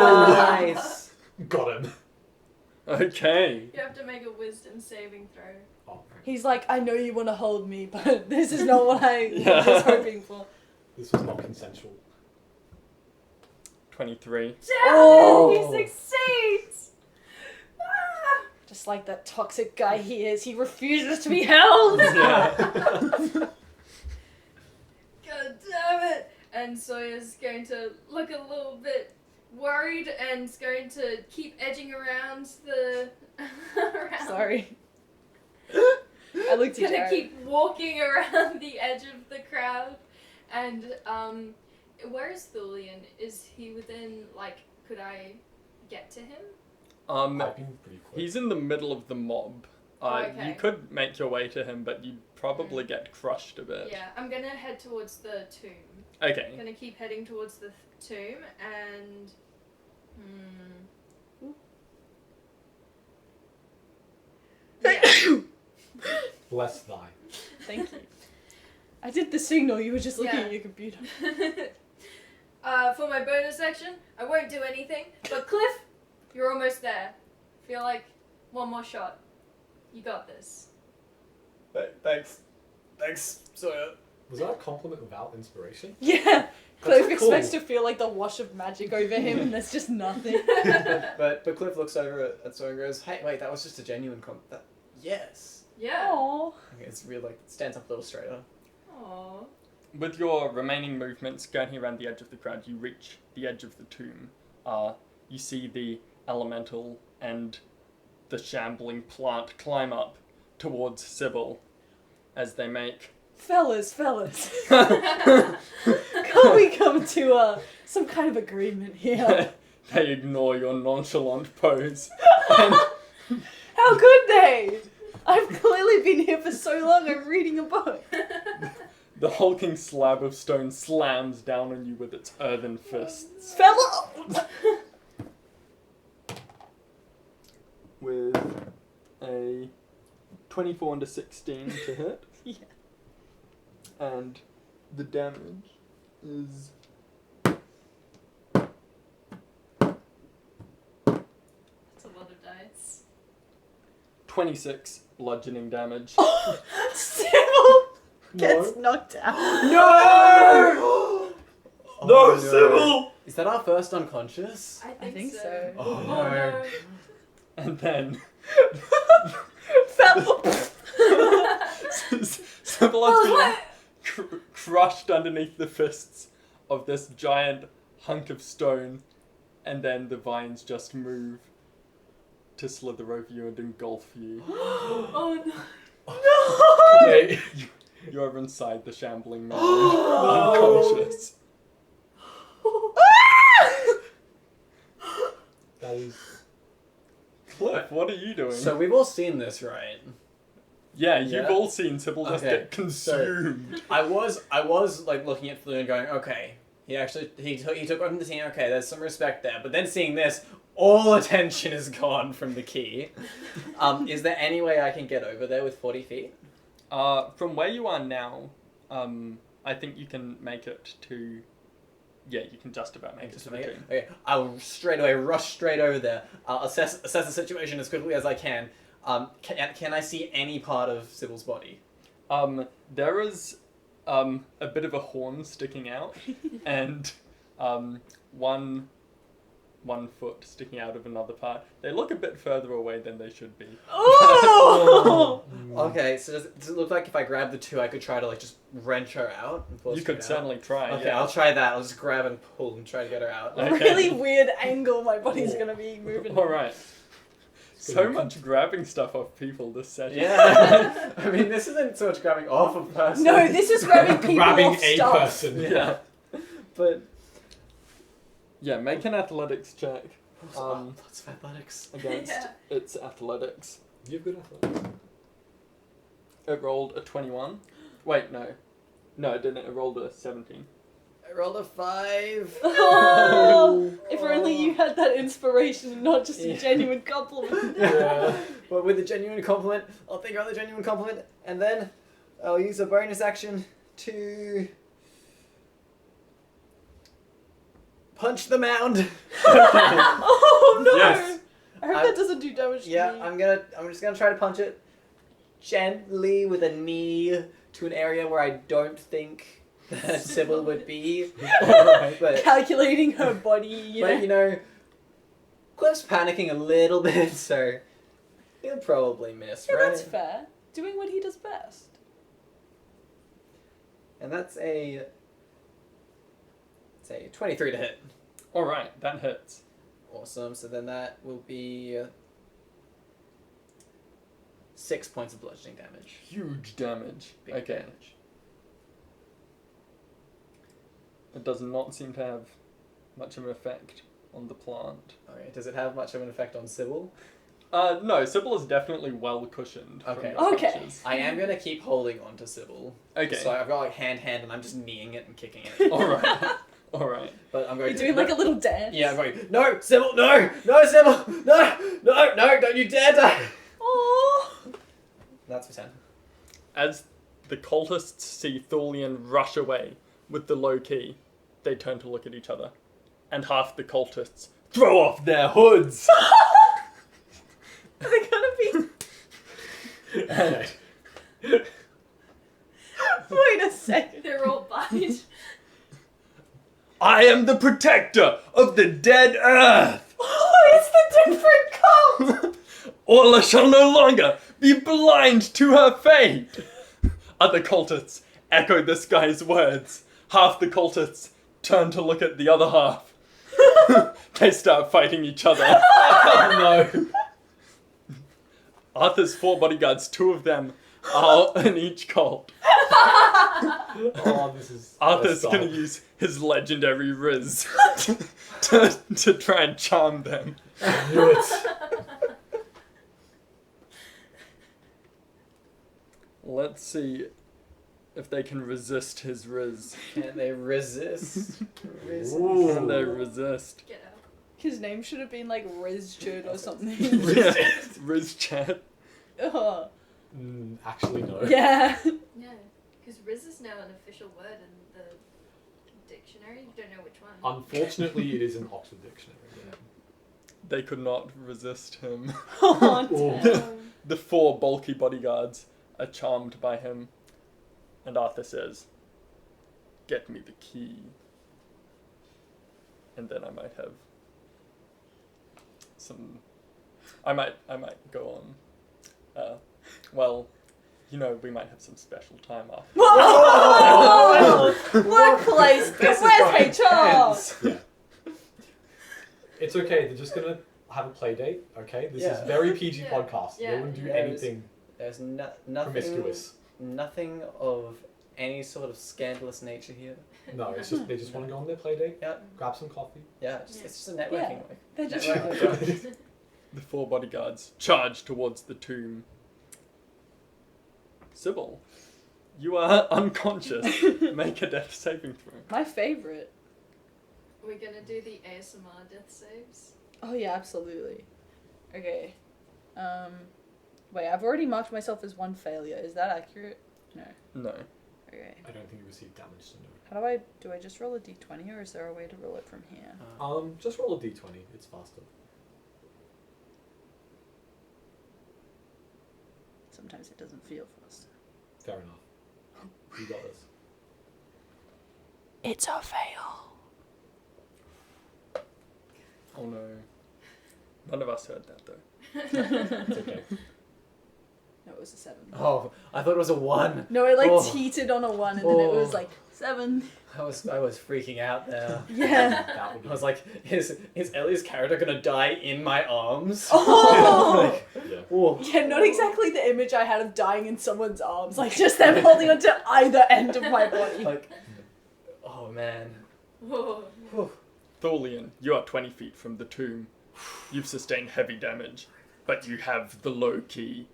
Nice. Got him. Okay. You have to make a Wisdom saving throw. Oh, He's like, I know you want to hold me, but this is not what I Yeah. was hoping for. this was not consensual. 23. Damn Oh. it, he succeeds! Ah. Just like that toxic guy he is, he refuses to be held. Yeah. God damn it! And Sawyer's going to look a little bit worried and is going to keep edging around the. around. Sorry. I looked at Gonna Jared. keep walking around the edge of the crowd. And, where is Thulian? Is he within, like, could I get to him? I've been pretty quick. He's in the middle of the mob. Okay. You could make your way to him, but you'd probably get crushed a bit. Yeah, I'm gonna head towards the tomb. Okay. Gonna keep heading towards the tomb and. Yeah. Bless thy. Thank you. I did the signal, you were just looking Yeah. at your computer. For my bonus action, I won't do anything. But Cliff, you're almost there. Feel like one more shot. You got this. Thanks. Thanks, Sawyer. Was that a compliment without inspiration? Yeah. Cliff so expects cool. to feel like the wash of magic over him and there's just nothing. but Cliff looks over at Sawyer and goes, "Hey, wait, that was just a genuine compliment." Yes. Yeah. Aww. Okay, it's real, like, stands up a little straighter. Aww. With your remaining movements going around the edge of the crowd, you reach the edge of the tomb. You see the elemental and the shambling plant climb up towards Sybil as they make... Fellas. Can't we come to some kind of agreement here? They ignore your nonchalant pose. And How could they? I've clearly been here for so long, I'm reading a book. the hulking slab of stone slams down on you with its earthen fists. Fella! With a 24 and a 16 to hit. Yeah. And the damage is... That's a lot of dice. 26 bludgeoning damage. Sybil gets knocked out. No! No, Sybil! Is that our first unconscious? I think so. so. Oh, no. And then Fella! Sybil has been crushed underneath the fists of this giant hunk of stone, and then the vines just move to slither over you and engulf you. Oh no. Hey. You're inside the shambling man, unconscious. That is. Cliff, what are you doing? So we've all seen this, right? yeah, you've Yeah. all seen Sybil just Okay, get consumed. I was like looking at Flu and going, okay, he took one from the team. Okay, there's some respect there. But then seeing this, all attention is gone from the key. Is there any way I can get over there with 40 feet? From where you are now, I think you can make it to... Yeah, you can just about make it Just to to the make it? tomb. Okay, I'll straight away rush straight over there. I'll assess the situation as quickly as I can. Can I see any part of Sybil's body? There is a bit of a horn sticking out, and one foot sticking out of another part. They look a bit further away than they should be. Oh! Okay, so does it look like if I grab the two, I could try to like just wrench her out? And pull her You could straight out? certainly try. Okay, yeah. I'll try that. I'll just grab and pull and try to get her out. Okay. Really weird angle my body's gonna be moving. All right. So much grabbing stuff off people this session. Yeah. I mean, this isn't so much grabbing off a person. No, this is grabbing people Grabbing off a stuff. person. Yeah. But Yeah, make an athletics check lots of athletics. against Yeah. its athletics. You have good athletics. It rolled a 21. Wait, no. No, it didn't. It rolled a 17. I rolled a 5. Oh, if only you had that inspiration and not just a Yeah. genuine compliment. Yeah. But with a genuine compliment, I'll think about the genuine compliment, and then I'll use a bonus action to punch the mound. Oh no! Yes. I hope that doesn't do damage to Yeah, me. I'm just gonna try to punch it gently with a knee to an area where I don't think that Sybil would be. Alright. But Calculating her body, but you know, Cliff's panicking a little bit, so he'll probably miss, Yeah, right? that's fair. Doing what he does best. And that's a 23 to hit. Alright, that hits. Awesome. So then that will be 6 points of bludgeoning damage. Huge damage. Big Okay. damage. It does not seem to have much of an effect on the plant. Okay. Does it have much of an effect on Sybil? No, Sybil is definitely well cushioned. Okay. From your Okay. punches. I am gonna keep holding on to Sybil. Okay. So I've got like hand, and I'm just kneeing it and kicking it. Alright. Alright. But I'm going. You're doing like a little dance. Yeah, I'm going. No, Sybil, no, Sybil, no, don't you dare die. Oh. That's my turn. As the cultists see Thulian rush away with the low key, they turn to look at each other. And half the cultists throw off their hoods! Are they gonna be? And Wait a second. They're all bite. I am the protector of the dead earth! Oh, it's the different cult. Orla shall no longer be blind to her fate! Other cultists echo this guy's words. Half the cultists turn to look at the other half. They start fighting each other. Oh no. Arthur's 4 bodyguards, 2 of them are in each cult. Oh, this is. Arthur's that's gonna dark. use his legendary riz to try and charm them. I knew it. Let's see if they can resist his riz. Can they resist? Ooh. Can they resist? Get out. His name should have been like Rizchard or something. Yeah, riz chat. Ugh. Actually, no. Yeah. No, because Riz is now an official word in the dictionary. You don't know which one. Unfortunately, it is an Oxford dictionary. Yeah. They could not resist him. Oh, Ooh. damn. The 4 bulky bodyguards are charmed by him, and Arthur says, "Get me the key." And then I might have some. I might go on. Well, you know, we might have some special time after. Whoa! Workplace. This is Where's going HR? tense. It's okay. They're just gonna have a play date. Okay. This Yeah. is very PG Yeah. podcast. Yeah. They wouldn't do Yeah, anything There's nothing. promiscuous. Nothing of any sort of scandalous nature here. No, it's just they just want to go on their play date. Yeah. Grab some coffee. Yeah, it's just a networking Yeah. week. They're just Networking week. The 4 bodyguards charge towards the tomb. Sybil, you are unconscious. Make a death saving throw. my favorite. We're gonna do the ASMR death saves. Oh yeah, absolutely. Okay. Wait, I've already marked myself as 1 failure. Is that accurate? No. No. Okay. I don't think you received damage, so no. How do I just roll a d20 or is there a way to roll it from here? Just roll a d20. It's faster. Sometimes it doesn't feel fast. Fair enough. You got this. It's a fail. Oh no. None of us heard that though. It's okay. No, it was a 7. Oh, I thought it was a 1. No, it like Oh. teetered on a 1 and then it was Oh. like 7. I was freaking out there. Yeah. That would be I was like, is Ellie's character gonna die in my arms? Oh! Like, yeah. whoa. Yeah, not exactly the image I had of dying in someone's arms. Like just them holding onto either end of my body. Like, oh man. Whoa. Whew. Thorlian, you are 20 feet from the tomb. You've sustained heavy damage, but you have the low key.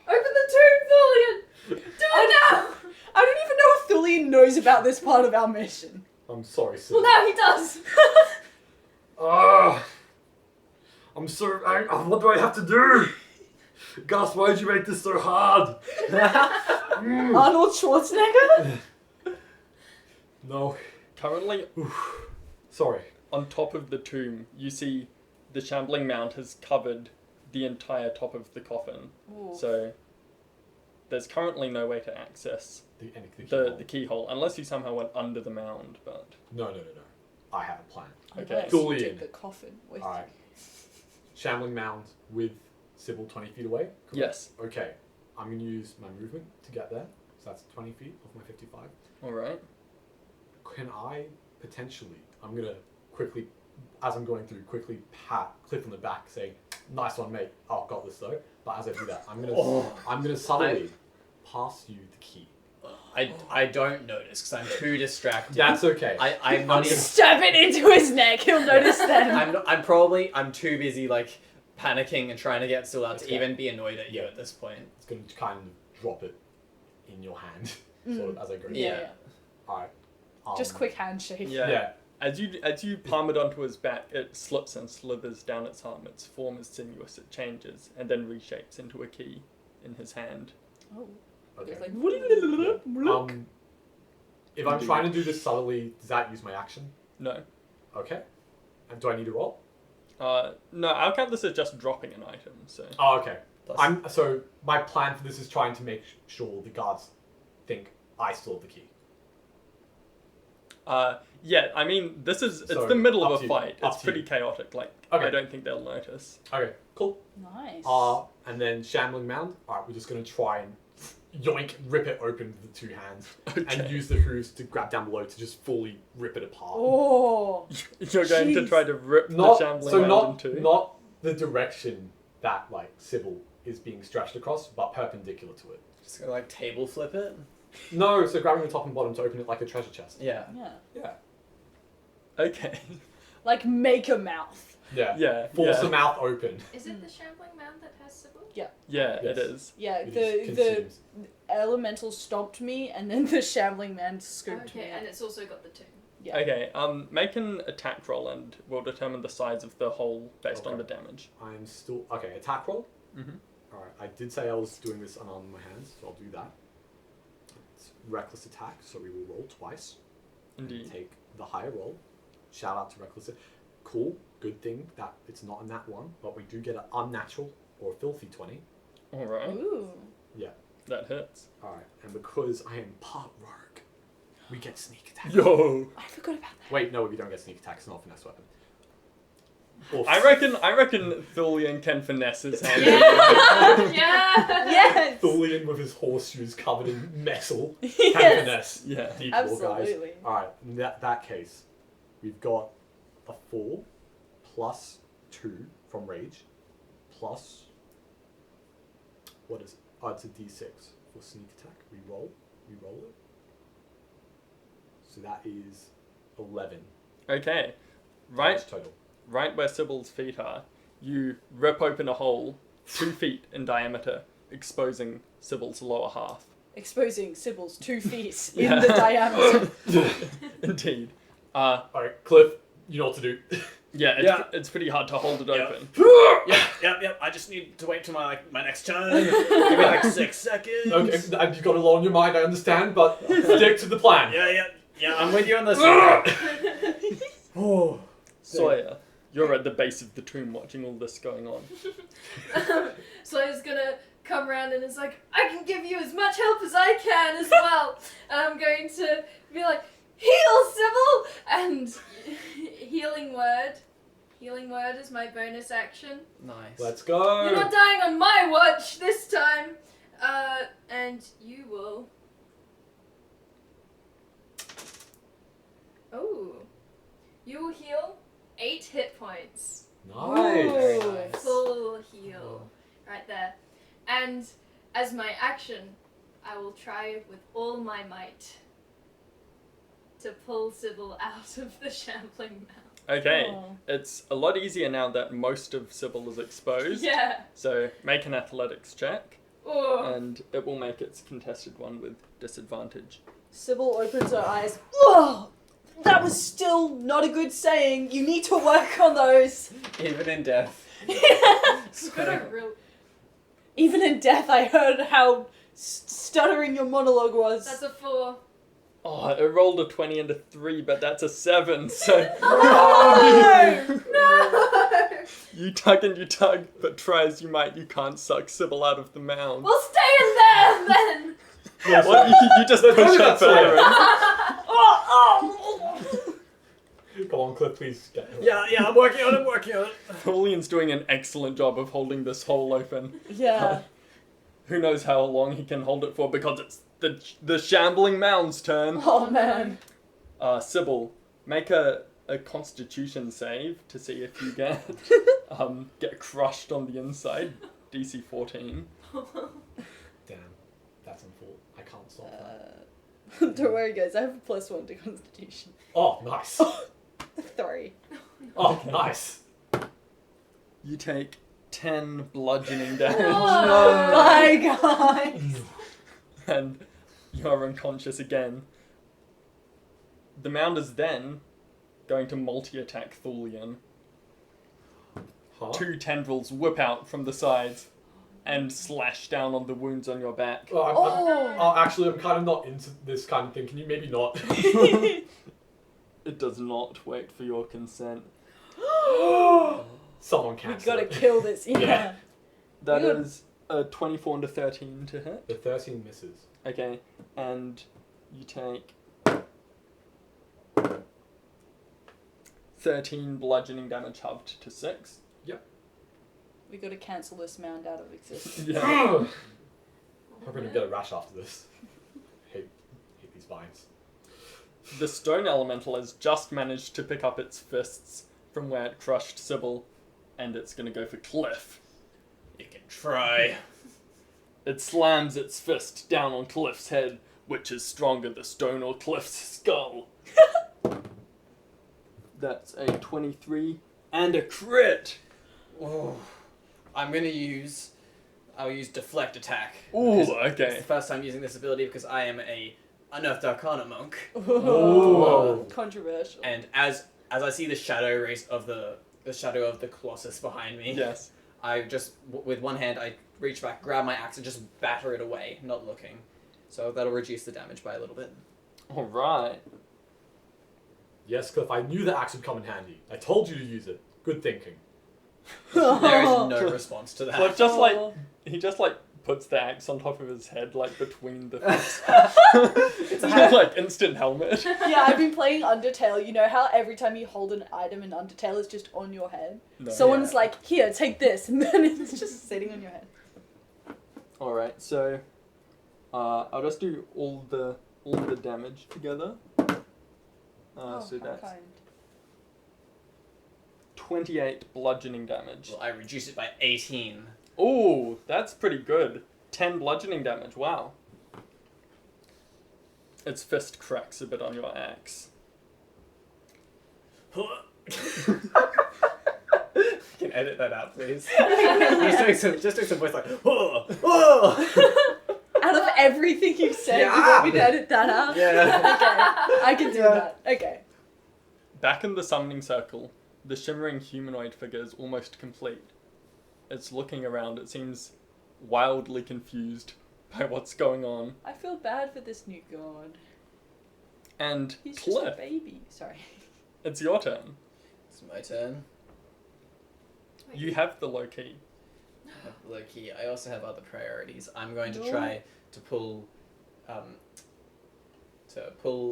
Open the tomb, Tholian! Do it now! I don't even know if Thulian knows about this part of our mission. I'm sorry, Sybil. Well, now he does! I'm so angry. What do I have to do? Gus, why did you make this so hard? Arnold Schwarzenegger? No. Currently, Sorry. on top of the tomb, you see the shambling mound has covered the entire top of the coffin. Ooh. So there's currently no way to access The the keyhole unless you somehow went under the mound. But No. I have a plan. Okay. Unless you Thulian. did the coffin with Alright. Shambling mound with Sybil 20 feet away? Correct? yes, Okay. I'm going to use my movement to get there. So that's 20 feet off my 55. all right. Can I potentially, I'm going to quickly, as I'm going through, quickly pat Cliff on the back saying, "Nice one, mate. Oh, got this though." But as I do that, I'm going to subtly pass you the key. I don't notice because I'm too distracted. That's okay. I'm not even. Stab it into his neck, he'll notice then. I'm too busy like panicking and trying to get Sybil out to Okay. even be annoyed at you at this point. It's going to kind of drop it in your hand, sort of, as I go. Yeah. Alright. Just quick handshake. Yeah. Yeah. As you palm it onto his back, it slips and slithers down its arm. Its form is sinuous. It changes and then reshapes into a key in his hand. Oh. Okay. It's like, If I'm trying to do this subtly, does that use my action? No. Okay. And do I need to roll? No, I'll count this as just dropping an item. So Oh, okay. That's- So my plan for this is trying to make sure the guards think I still have the key. yeah, I mean, it's So, the middle up of to a you. fight. Up It's to pretty you. chaotic. Like, Okay. I don't think they'll notice. Okay, cool. nice. And then Shambling Mound. Alright, we're just going to try and yoink, rip it open with the two hands, and Okay. use the hooves to grab down below to just fully rip it apart. Oh. You're going to Jeez. try to rip Not the shambling so mound not in two? not the direction that like Sybil is being stretched across, but perpendicular to it. Just gonna like table flip it. No, so grabbing the top and bottom to open it like a treasure chest. Yeah. Yeah. Yeah. Okay. Like make a mouth. Yeah. Yeah. Force yeah. the mouth open. Is it the shambling mound that has Sybil? Yeah, Yes. it is. Yeah, It the is the consumes. elemental stomped me, and then the shambling man scooped me. Okay, and it's also got the tomb. Yeah. Okay, make an attack roll and we'll determine the size of the hole based on Okay. the damage. I'm still okay. Attack roll. Mm-hmm. All right. I did say I was doing this unarmed with my hands, so I'll do that. It's reckless attack, so we will roll twice. Indeed. Take the higher roll. Shout out to reckless. Cool. Good thing that it's not in that one, but we do get an unnatural or a filthy 20. Alright, Ooh. that hits. All right. And because I am part rogue, we get sneak attack. Yo! I forgot about that. Wait, no, we don't get sneak attack. It's not a finesse weapon. Or I reckon Thulian can finesse his hand. Yeah! Yes. Thulian with his horseshoes covered in metal. Can Yes. finesse. Yeah. Deep wall, guys. Absolutely. All right. In that case, we've got a 4 plus 2 from rage plus what is it? Oh, it's a d6 for sneak attack. We roll it. So that is 11 Okay. Right damage total. right where Sybil's feet are, you rip open a hole 2 feet in diameter, exposing Sybil's lower half. Exposing Sybil's 2 feet Yeah. in the diameter. Indeed. All right, Cliff, you know what to do. Yeah, it's pretty hard to hold it Yeah. open. Yep. I just need to wait till my next turn. Give me like 6 seconds. Okay, and you've got a lot on your mind, I understand, but stick to the plan. Yeah. I'm with you on this one. Oh. Sawyer, you're at the base of the tomb watching all this going on. Sawyer's gonna come around and is like, I can give you as much help as I can as well. And I'm going to be like, heal, Sybil! And healing word. Healing word is my bonus action. Nice. Let's go. You're not dying on my watch this time. And you will. Oh. You will heal 8 hit points. Nice. Very Ooh. nice. Full heal. Right there. And as my action, I will try with all my might to pull Sybil out of the shambling mound. Okay, Oh. it's a lot easier now that most of Sybil is exposed. Yeah. So make an athletics check, Oh. and it will make its contested one with disadvantage. Sybil opens her eyes. Whoa! That was still not a good saying. You need to work on those. Even in death. Got a real. Even in death, I heard how stuttering your monologue was. That's a 4. Oh, it rolled a 20 and a 3, but that's a 7, so No! No! you tug and you tug, but try as you might, you can't suck Sybil out of the mound. We'll stay in there then! Well, you just Let's push do her that, further in. Come on, Cliff, please get her. Yeah, I'm working on it. Thulian's doing an excellent job of holding this hole open. Yeah. Who knows how long he can hold it for because it's the shambling mound's turn. Oh man. Sybil, make a constitution save to see if you get crushed on the inside. DC 14. Damn, that's unfault. I can't stop that. Don't worry, guys. I have a +1 to Constitution. Oh, nice. 3. Oh, nice. You take 10 bludgeoning damage Oh. Bye, guys. and you're unconscious again. The mound is then going to multi-attack Thulian. Huh? 2 tendrils whip out from the sides and slash down on the wounds on your back. Oh, actually, I'm kind of not into this kind of thing. Can you maybe not? It does not wait for your consent. Someone We cancel gotta it. kill this. Yeah. Yeah. That Good. is a 24 and a 13 to hit. The 13 misses. Okay, and you take 13 bludgeoning damage halved to 6. We gotta cancel this mound out of existence. Yeah. Hoping to get a rash after this. hate these vines. The stone elemental has just managed to pick up its fists from where it crushed Sybil, and it's gonna go for Cliff. You can try. It slams its fist down on Cliff's head, which is stronger, the stone or Cliff's skull. That's a 23 and a crit. Oh, I'll use deflect attack. Ooh, Because It's okay. the first time using this ability because I am a unearthed arcana monk, Ooh. Controversial. and as I see the shadow race of the shadow of the Colossus behind me, Yes. I just with one hand I reach back, grab my axe, and just batter it away, not looking. So that'll reduce the damage by a little bit. Alright. Yes, Cliff, I knew the axe would come in handy. I told you to use it. Good thinking. There is no response to that. Cliff just he just puts the axe on top of his head, between the fists. It's a Like instant helmet. Yeah, I've been playing Undertale. You know how every time you hold an item in Undertale, it's just on your head? No. Someone's like, here, take this, and then it's just sitting on your head. Alright, so I'll just do all the damage together. So how that's kind. 28 bludgeoning damage. Well, I reduce it by 18. Ooh, that's pretty good. 10 bludgeoning damage, wow. Its fist cracks a bit on your axe. You can edit that out, please. just doing some voice like, oh, oh. Out of everything you've said, you Yeah. want me to edit that out? Yeah. Okay, I can do Yeah. that. Okay. Back in the summoning circle, the shimmering humanoid figure is almost complete. It's looking around, it seems wildly confused by what's going on. I feel bad for this new god. And He's just a Cliff, baby. Sorry. it's your turn. It's my turn. You have the low key. Low key. I also have other priorities. I'm going to No. try to pull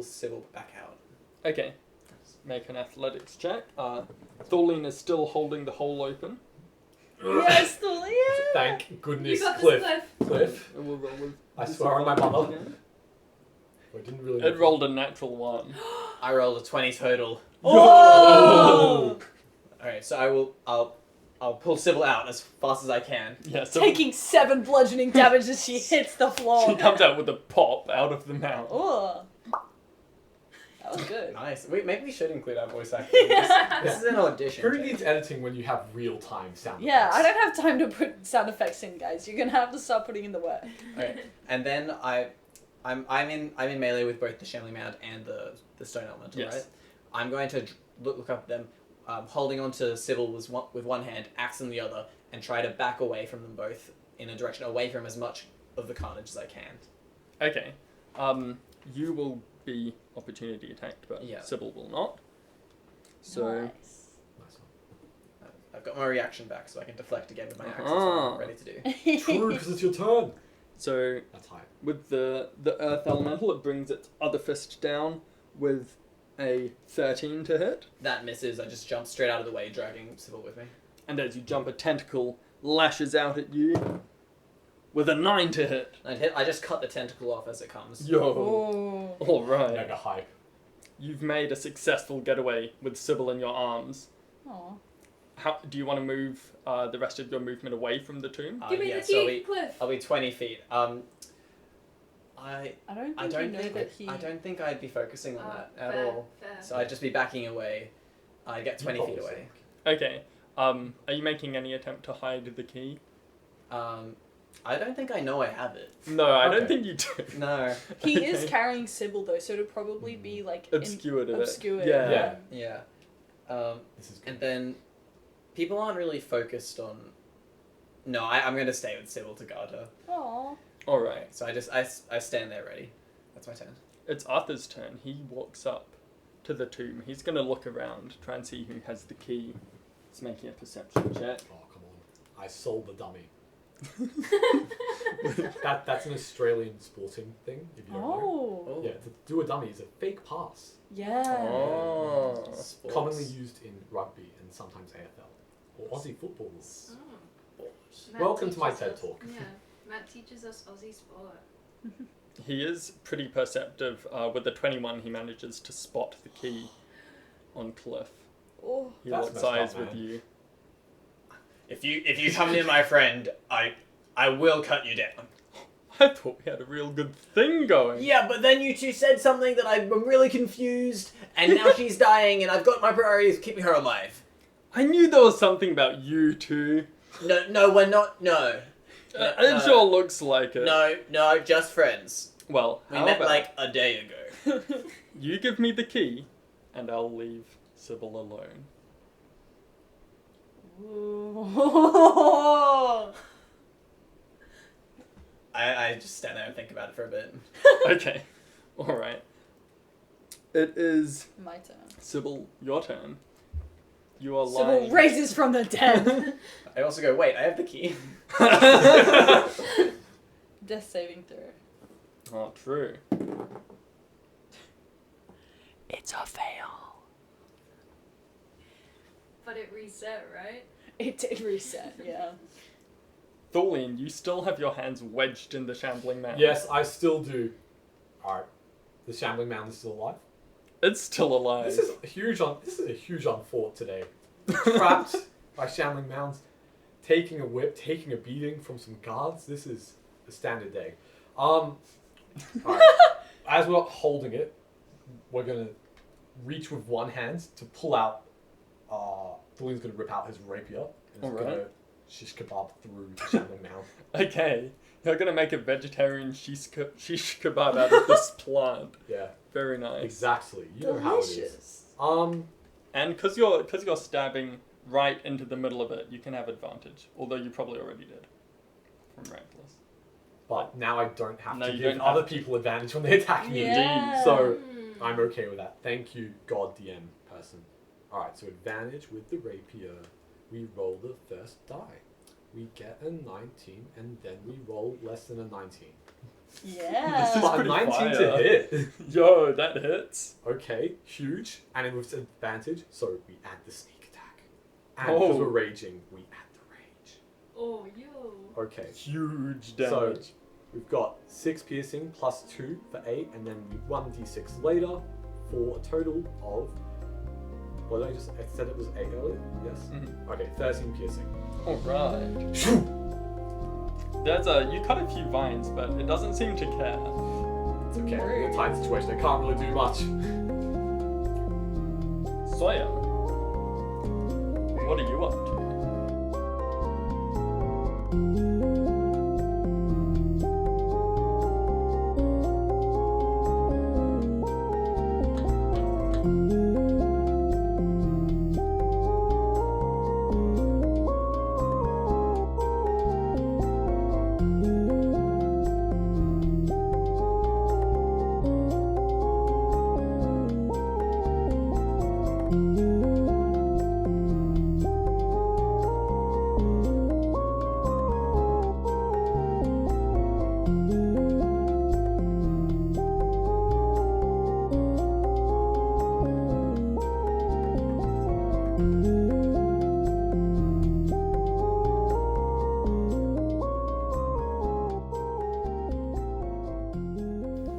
Sybil back out. Okay, make an athletics check. Thorlene is still holding the hole open. Yes, Thulia! Thank You goodness, got this, Cliff. Cliff. Cliff. We'll roll with I swear on my mother. again. I didn't really. It rolled a natural 1. I rolled a 20 total. Oh! Alright, so I'll pull Sybil out as fast as I can. Yeah, so Taking 7 bludgeoning damage as she hits the floor. she comes out with a pop out of the mouth. Oh. That was good. Nice. Maybe we should include our voice acting. This is an audition. Who needs editing when you have real-time sound Yeah, effects? I don't have time to put sound effects in, guys. You're gonna have to start putting in the work. Okay. And then I'm in melee with both the Shambling Mound and the Stone Elemental, Yes. right? I'm going to look up them, holding onto Sybil with one hand, axe in the other, and try to back away from them both in a direction away from as much of the carnage as I can. Okay. You will be opportunity attacked, but Yeah. Sybil will not. So Nice. Nice one. I've got my reaction back, so I can deflect again with my axe. That's Uh-huh. what I'm ready to do. True, because it's your turn. so That's high. with the earth elemental, it brings its other fist down with a 13 to hit, That misses. I just jump straight out of the way, dragging Sybil with me. and as you jump, a tentacle lashes out at you with a 9 to hit. I just cut the tentacle off as it comes. Yo. Oh. All right. Mega hype. You've made a successful getaway with Sybil in your arms. Aw. How do you want to move the rest of your movement away from the tomb? Give me yeah, the so key, Cliff. I'll be 20 feet. I I don't I think don't you know think that he... I don't think I'd be focusing on that at fair, all. Fair. So I'd just be backing away. I'd get 20 feet away. Okay. Are you making any attempt to hide the key? I don't think I know I have it. No, I don't Okay. think you do. No. He is Okay. carrying Sybil, though, so it'll probably be, like... Obscured a bit. obscured. Yeah. Yeah. This is good. And then people aren't really focused on. No, I'm going to stay with Sybil to guard her. Aw. All right. So I stand there ready. That's my turn. It's Arthur's turn. He walks up to the tomb. He's going to look around, try and see who has the key. He's making a perception check. Oh, come on. I sold the dummy. That's an Australian sporting thing, if you don't know. Oh. Yeah, to do a dummy is a fake pass. Yeah. Oh. Sports. Commonly used in rugby and sometimes AFL. Or Aussie football rules. Oh. Sports. Matt Welcome to my teaches TED us. Talk. Yeah. Matt teaches us Aussie sport. He is pretty perceptive. With the 21, he manages to spot the key on Cliff. Oh. He That's locks messed up, eyes with man. you. If you come near my friend, I will cut you down. I thought we had a real good thing going. Yeah, but then you two said something that I'm really confused, and now she's dying, and I've got my priorities of keeping her alive. I knew there was something about you two. No, we're not. No. It sure looks like it. No, just friends. Well, We how met about like a day ago. you give me the key, and I'll leave Sybil alone. Ooh. I just stand there and think about it for a bit. Okay, all right. It is My turn. Sybil, your turn. You are Sybil lying. raises from the dead. I also go, wait, I have the key. Death saving throw. Oh, true. It's a fail. But it reset, right? It did reset, yeah. Thorlian, you still have your hands wedged in the shambling man. Yes, I still do. Alright. The shambling mound is still alive. It's still alive. This is a huge unfought today. Trapped by shambling mounds, taking a whip, taking a beating from some guards. This is a standard day. Alright. As we're holding it, we're gonna reach with one hand to pull out. Thorlian's gonna rip out his rapier and is Alright. gonna shish kebab through the shambling mound. Okay, you're gonna make a vegetarian shish kebab out of this plant. Yeah, Very nice. exactly. You know how it is. Delicious. And because you're stabbing right into the middle of it, you can have advantage. Although you probably already did from reckless. But now I don't have No, to you give don't have other to. people advantage when they attack me. Yeah. So Hmm. I'm okay with that. Thank you, God DM person. Alright, so advantage with the rapier. We roll the first die. We get a 19, and then we roll less than a 19. Yeah. This is But a pretty 19 fire. to hit. Yo, that hits. Okay, huge. And then with advantage, so we add the sneak attack. And because Oh. we're raging, we add the rage. Oh, yo. Okay, Huge so damage. we've got 6 piercing plus 2 for 8, and then we 1d6 later for a total of. What did I said it was 8 earlier? Yes? Mhm. Okay, 13 piercing. Alright. You cut a few vines, but it doesn't seem to care. It's okay, we're in a tight situation, I can't really do much. Sawyer, what are you up to?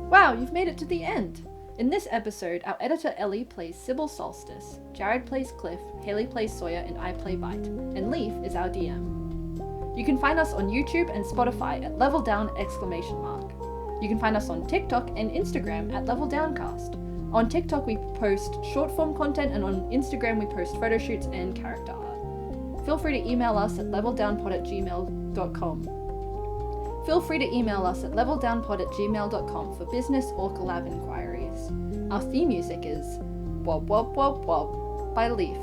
Wow, you've made it to the end! In this episode, our editor Ellie plays Sybil Solstice, Jared plays Cliff, Haley plays Sawyer, and I play Bite, and Leaf is our DM. You can find us on YouTube and Spotify at @leveldown!! You can find us on TikTok and Instagram at @leveldowncast. On TikTok we post short form content, and on Instagram we post photo shoots and character art. Feel free to email us at leveldownpod@gmail.com. Feel free to email us at leveldownpod@gmail.com for business or collab inquiries. Our theme music is Wob Wob Wob Wob by Leaf.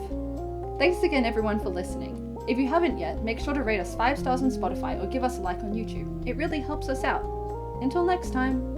Thanks again everyone for listening. If you haven't yet, make sure to rate us 5 stars on Spotify or give us a like on YouTube. It really helps us out. Until next time.